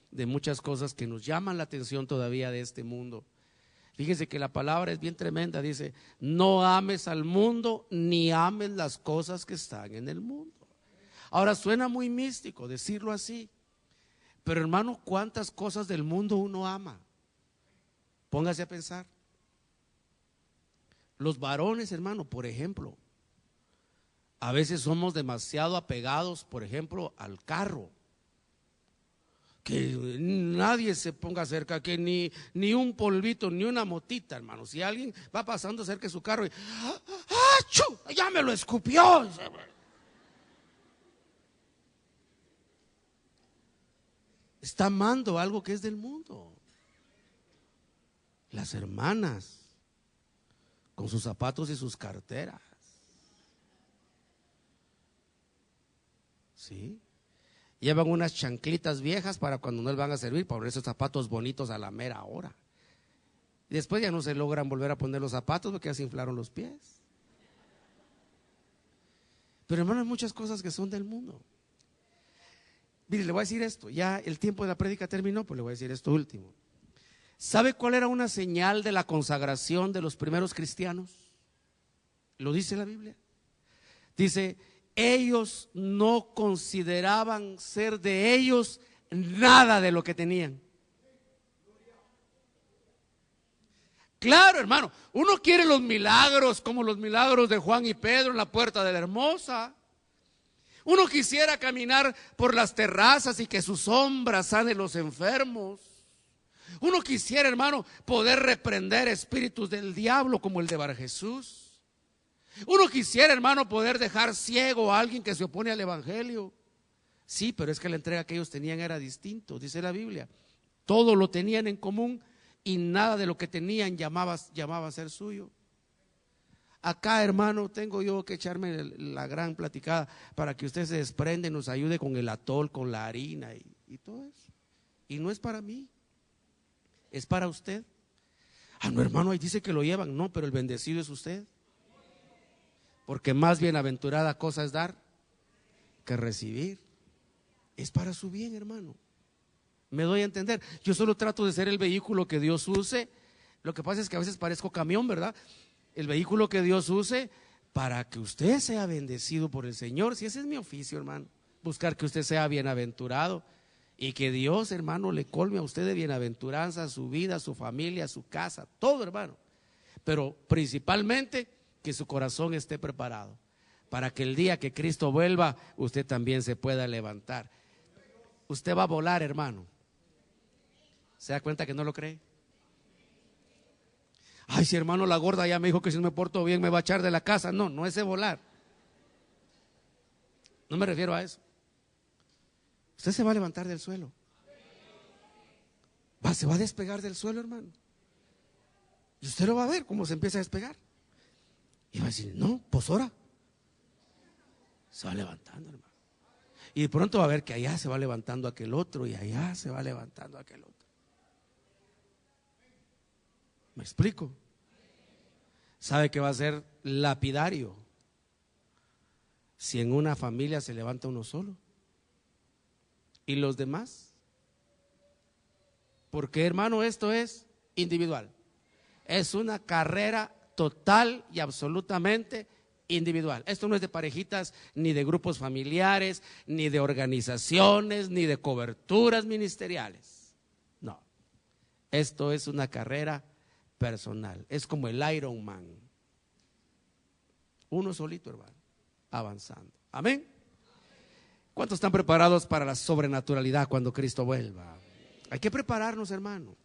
de muchas cosas que nos llaman la atención todavía de este mundo. Fíjense que la palabra es bien tremenda, dice, no ames al mundo ni ames las cosas que están en el mundo. Ahora suena muy místico decirlo así, pero, hermano, ¿cuántas cosas del mundo uno ama? Póngase a pensar. Los varones, hermano, por ejemplo, a veces somos demasiado apegados, por ejemplo, al carro. Que nadie se ponga cerca, que ni un polvito, ni una motita, hermano. Si alguien va pasando cerca de su carro y ya me lo escupió. Está amando algo que es del mundo. Las hermanas con sus zapatos y sus carteras. ¿Sí? Llevan unas chanclitas viejas para cuando no les van a servir, para poner esos zapatos bonitos a la mera hora. Y después ya no se logran volver a poner los zapatos porque ya se inflaron los pies. Pero, hermano, hay muchas cosas que son del mundo. Mire, le voy a decir esto, ya el tiempo de la prédica terminó, pues le voy a decir esto último. ¿Sabe cuál era una señal de la consagración de los primeros cristianos? Lo dice la Biblia. Dice, ellos no consideraban ser de ellos nada de lo que tenían. Claro, hermano, uno quiere los milagros como los milagros de Juan y Pedro en la puerta de la Hermosa. Uno quisiera caminar por las terrazas y que su sombra sane los enfermos. Uno quisiera, hermano, poder reprender espíritus del diablo como el de Bar Jesús. Uno quisiera, hermano, poder dejar ciego a alguien que se opone al evangelio. Sí, pero es que la entrega que ellos tenían era distinto, dice la Biblia. Todo lo tenían en común y nada de lo que tenían llamaba a ser suyo. Acá, hermano, tengo yo que echarme la gran platicada para que usted se desprenda y nos ayude con el atol, con la harina y todo eso. Y no es para mí, es para usted. Ah, no, hermano, ahí dice que lo llevan. No, pero el bendecido es usted. Porque más bienaventurada cosa es dar que recibir. Es para su bien, hermano. Me doy a entender. Yo solo trato de ser el vehículo que Dios use. Lo que pasa es que a veces parezco camión, ¿verdad? El vehículo que Dios use para que usted sea bendecido por el Señor. Si ese es mi oficio, hermano, buscar que usted sea bienaventurado y que Dios, hermano, le colme a usted de bienaventuranza, a su vida, a su familia, a su casa, todo, hermano. Pero principalmente que su corazón esté preparado para que el día que Cristo vuelva, usted también se pueda levantar. Usted va a volar, hermano. ¿Se da cuenta que no lo cree? Ay, si hermano, la gorda ya me dijo que si no me porto bien me va a echar de la casa. No, no es de volar. No me refiero a eso. Usted se va a levantar del suelo. Se va a despegar del suelo, hermano. Y usted lo va a ver cómo se empieza a despegar. Y va a decir, no, pues ahora. Se va levantando, hermano. Y de pronto va a ver que allá se va levantando aquel otro y allá se va levantando aquel otro. ¿Me explico? ¿Sabe que va a ser lapidario si en una familia se levanta uno solo? ¿Y los demás? Porque, hermano, esto es individual. Es una carrera total y absolutamente individual. Esto no es de parejitas, ni de grupos familiares, ni de organizaciones, ni de coberturas ministeriales. No, esto es una carrera personal. Es como el Ironman. Uno solito, hermano, avanzando. Amén. ¿Cuántos están preparados para la sobrenaturalidad cuando Cristo vuelva? Hay que prepararnos, hermano.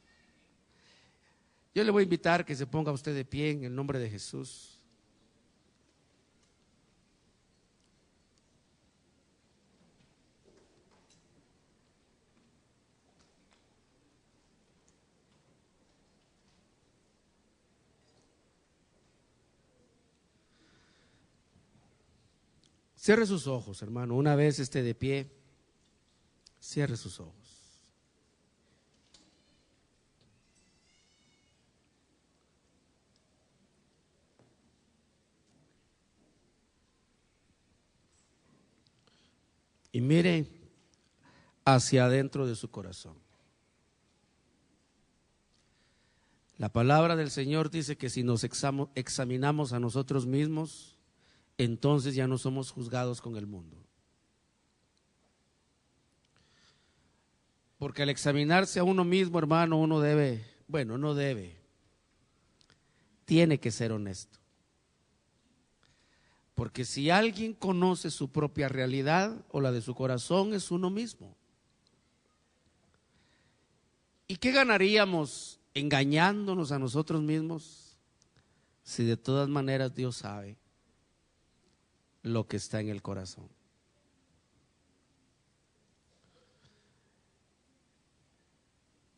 Yo le voy a invitar que se ponga usted de pie en el nombre de Jesús. Cierre sus ojos, hermano. Una vez esté de pie, cierre sus ojos. Y mire hacia adentro de su corazón. La palabra del Señor dice que si nos examinamos a nosotros mismos, entonces ya no somos juzgados con el mundo. Porque al examinarse a uno mismo, hermano, uno debe, tiene que ser honesto. Porque si alguien conoce su propia realidad o la de su corazón, es uno mismo. ¿Y qué ganaríamos engañándonos a nosotros mismos si de todas maneras Dios sabe lo que está en el corazón?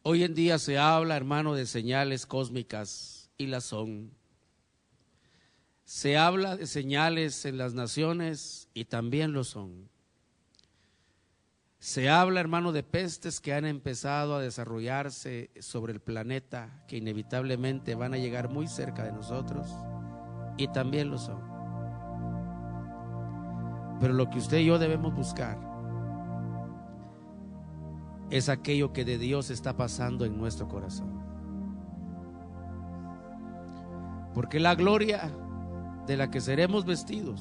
Hoy en día se habla, hermano, de señales cósmicas y las son. Se habla de señales en las naciones y también lo son. Se habla, hermano, de pestes que han empezado a desarrollarse sobre el planeta, que inevitablemente van a llegar muy cerca de nosotros y también lo son. Pero lo que usted y yo debemos buscar es aquello que de Dios está pasando en nuestro corazón. Porque la gloria de la que seremos vestidos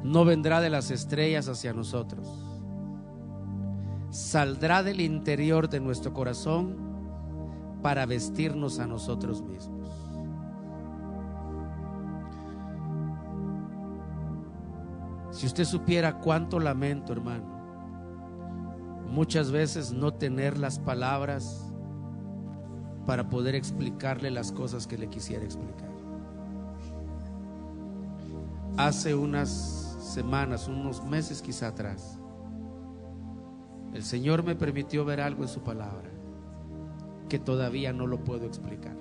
no vendrá de las estrellas hacia nosotros, saldrá del interior de nuestro corazón para vestirnos a nosotros mismos. Si usted supiera cuánto lamento, hermano, muchas veces no tener las palabras para poder explicarle las cosas que le quisiera explicar. Hace unas semanas, unos meses quizá atrás, el Señor me permitió ver algo en su palabra que todavía no lo puedo explicar.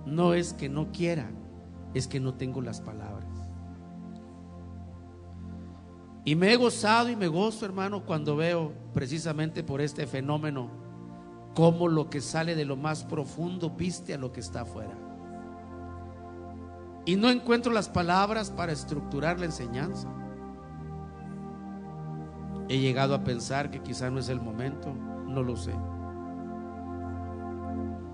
No es que no quiera, es que no tengo las palabras. Y me he gozado y me gozo, hermano, cuando veo precisamente por este fenómeno cómo lo que sale de lo más profundo viste a lo que está afuera. Y no encuentro las palabras para estructurar la enseñanza. He llegado a pensar que quizá no es el momento, no lo sé.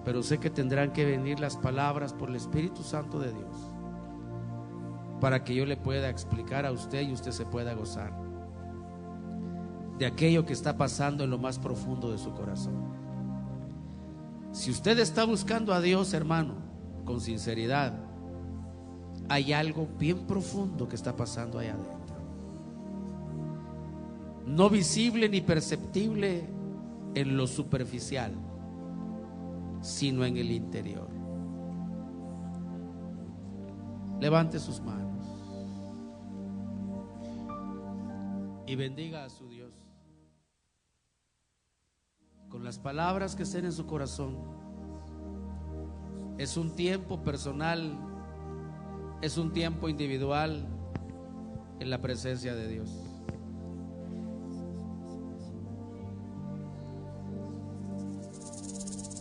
Pero sé que tendrán que venir las palabras por el Espíritu Santo de Dios para que yo le pueda explicar a usted y usted se pueda gozar de aquello que está pasando en lo más profundo de su corazón. Si usted está buscando a Dios, hermano, con sinceridad, hay algo bien profundo que está pasando allá adentro, no visible ni perceptible en lo superficial, sino en el interior. Levante sus manos y bendiga a su Dios con las palabras que estén en su corazón. Es un tiempo personal, es un tiempo individual en la presencia de Dios.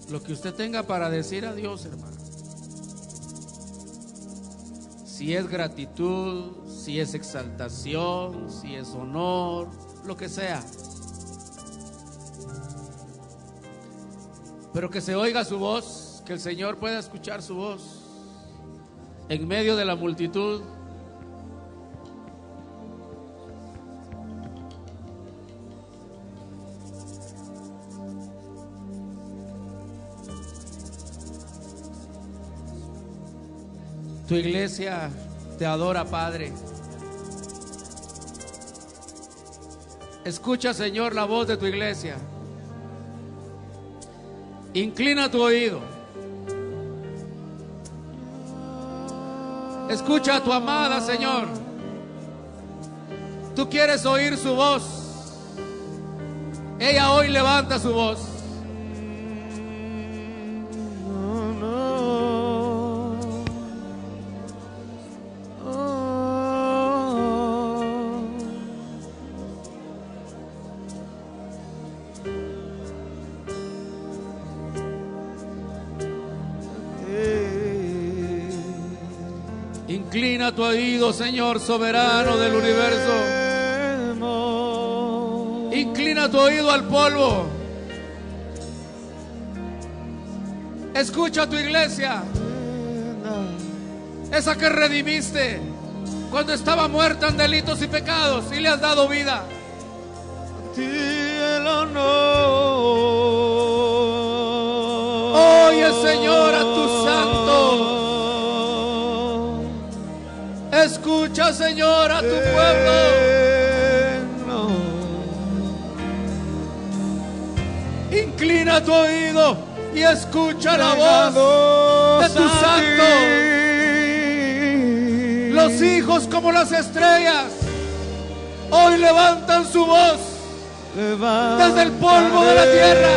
Lo que usted tenga para decir a Dios, hermano, si es gratitud, si es exaltación, si es honor, lo que sea, pero que se oiga su voz, que el Señor pueda escuchar su voz en medio de la multitud. Tu iglesia te adora, Padre. Escucha, Señor, la voz de tu iglesia. Inclina tu oído. Escucha a tu amada, Señor. Tú quieres oír su voz. Ella hoy levanta su voz. Inclina tu oído, Señor soberano del universo. Inclina tu oído al polvo. Escucha a tu iglesia, esa que redimiste cuando estaba muerta en delitos y pecados y le has dado vida. Oye, Señor, a tu santo. Escucha, Señor, a tu pueblo. Inclina tu oído y escucha la voz de tu santo. Los hijos como las estrellas hoy levantan su voz desde el polvo de la tierra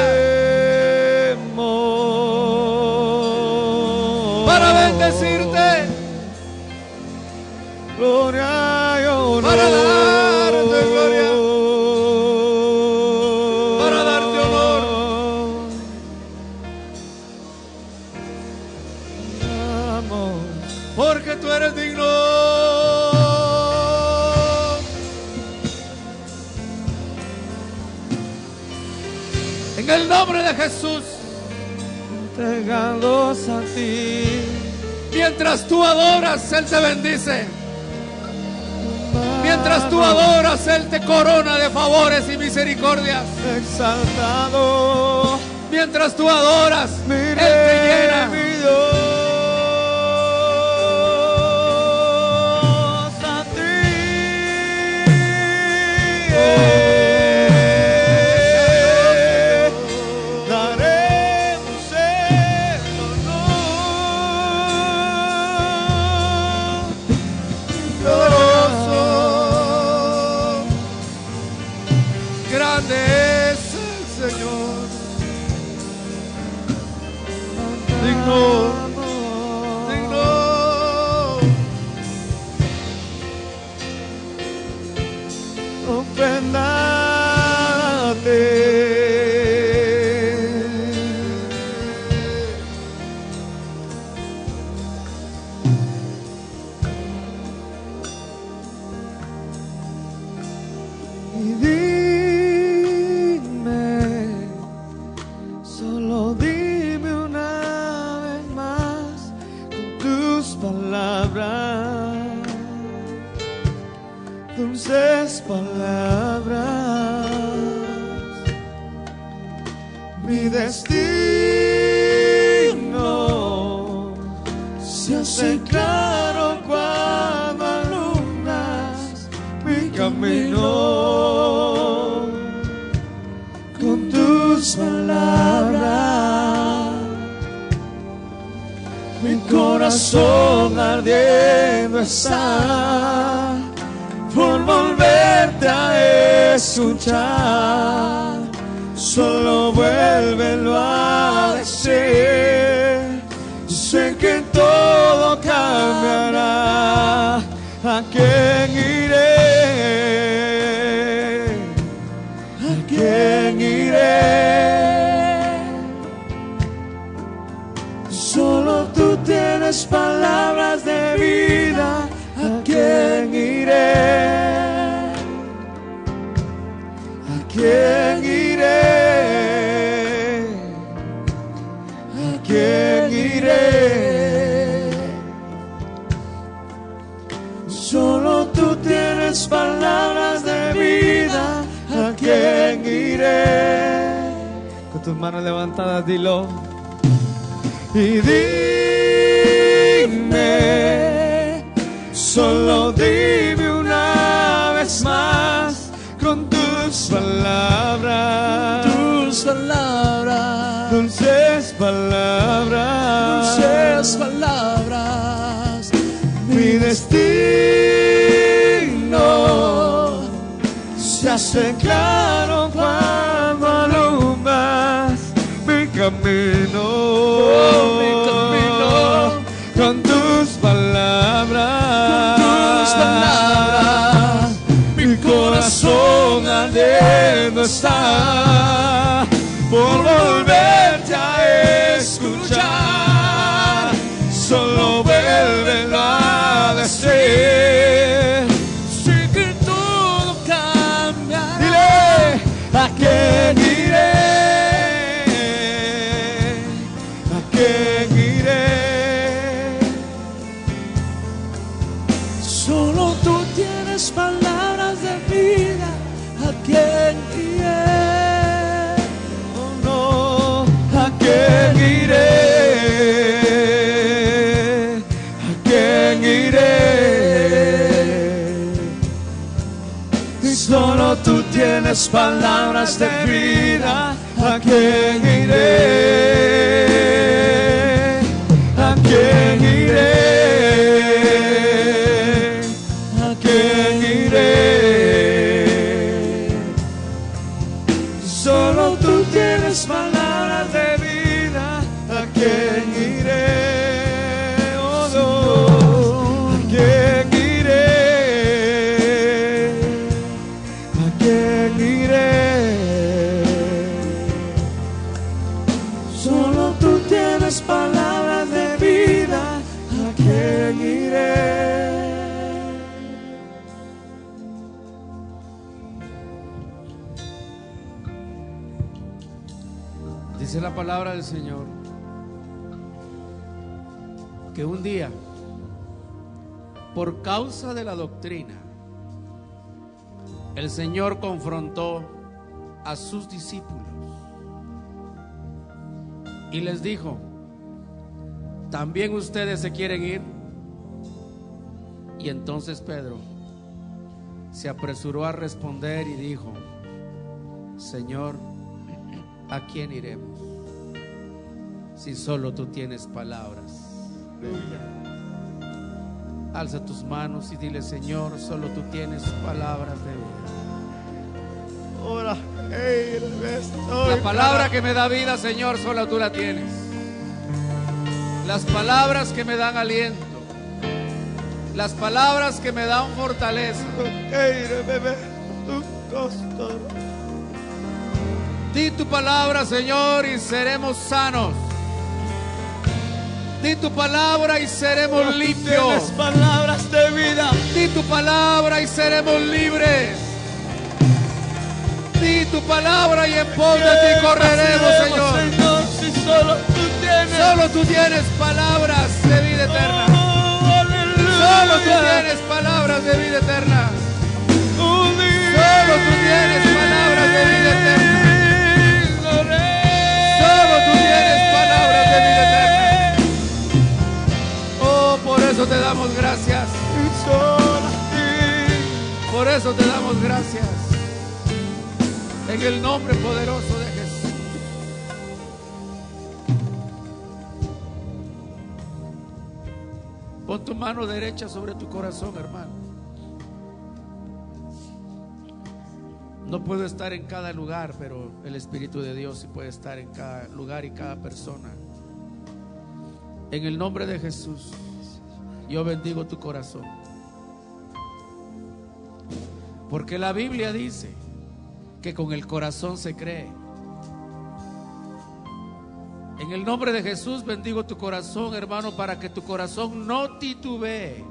para bendecirte, para darte gloria, para darte honor. Porque tú eres digno. En el nombre de Jesús, entregados a ti. Mientras tú adoras, Él te bendice. Mientras tú adoras, Él te corona de favores y misericordias. Exaltado. Mientras tú adoras, Él te llena. Mi Dios, a ti Y dime, solo dime una vez más con tus palabras, dulces palabras. Mi destino se hace claro cuando alumbras mi camino con tus palabras. Mi corazón ardiendo está por volverte a escuchar. Solo vuélvelo a decir. Sé que todo cambiará. ¿A quién iré? ¿A quién iré? Solo tú tienes palabras de vida. ¿A quién iré? ¿A quién iré? ¿A quién iré? Solo tú tienes palabras de vida. ¿A quién iré? Con tus manos levantadas dilo. Y dime, solo dime una vez más con tus palabras, dulces palabras, dulces palabras. Mi destino se hace claro cuando alumbras mi camino, con tus palabras, mi corazón ardiendo está por volverte a escuchar. Solo vuélvelo a decir. Sé que todo cambia. Dile, ¿a quién iré? ¿A quién iré? Solo tú tienes palabras de vida. ¿A quién iré? Oh no, ¿a quién iré? ¿A quién iré? Solo tú tienes palabras de vida. ¿A quién iré? ¿A quién iré? ¿A quién iré? Solo tú tienes palabras de vida. ¿A quién iré? Oh no, ¿a quién iré? ¿A quién iré? Solo tú tienes palabras de vida. ¿A quién iré? Dice la palabra del Señor que un día, por causa de la doctrina, el Señor confrontó a sus discípulos y les dijo: ¿también ustedes se quieren ir? Y entonces Pedro se apresuró a responder y dijo: Señor, ¿a quién iremos? Si solo tú tienes palabras. Alza tus manos y dile: Señor, solo tú tienes palabras de vida. La palabra que me da vida, Señor, solo tú la tienes. Las palabras que me dan aliento, las palabras que me dan fortaleza. Di tu palabra, Señor, y seremos sanos. Di tu palabra y seremos limpios. Tienes palabras de vida. Di tu palabra y seremos libres. ti tu palabra y en pos de ti correremos, Señor. Señor, si solo tú tienes. Solo tú tienes palabras de vida eterna. Solo tú tienes palabras de vida eterna. Solo tú tienes palabras de vida eterna. Solo tú tienes palabras de vida eterna. Oh, por eso te damos gracias. Por eso te damos gracias. En el nombre poderoso de Jesús. Pon tu mano derecha sobre tu corazón, hermano. No puedo estar en cada lugar, pero el Espíritu de Dios sí puede estar en cada lugar y cada persona. En el nombre de Jesús, yo bendigo tu corazón. Porque la Biblia dice que con el corazón se cree. En el nombre de Jesús bendigo tu corazón, hermano, para que tu corazón no titubee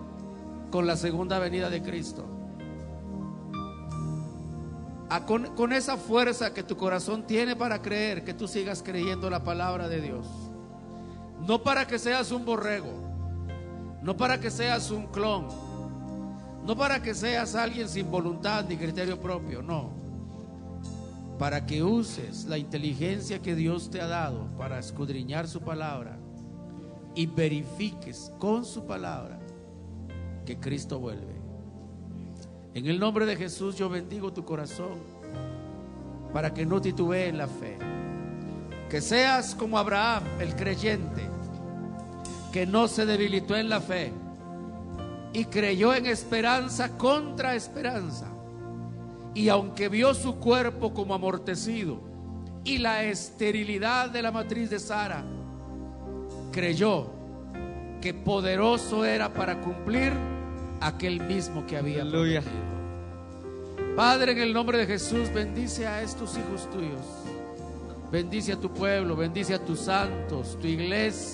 con la segunda venida de Cristo. Con esa fuerza que tu corazón tiene para creer, que tú sigas creyendo la palabra de Dios. No para que seas un borrego, no para que seas un clon, no para que seas alguien sin voluntad ni criterio propio, no. Para que uses la inteligencia que Dios te ha dado para escudriñar su palabra y verifiques con su palabra que Cristo vuelve. En el nombre de Jesús yo bendigo tu corazón para que no titubee en la fe. Que seas como Abraham, el creyente, que no se debilitó en la fe y creyó en esperanza contra esperanza. Y aunque vio su cuerpo como amortecido y la esterilidad de la matriz de Sara, creyó que poderoso era para cumplir aquel mismo que había prometido. Padre, en el nombre de Jesús, bendice a estos hijos tuyos. Bendice a tu pueblo, bendice a tus santos, tu iglesia.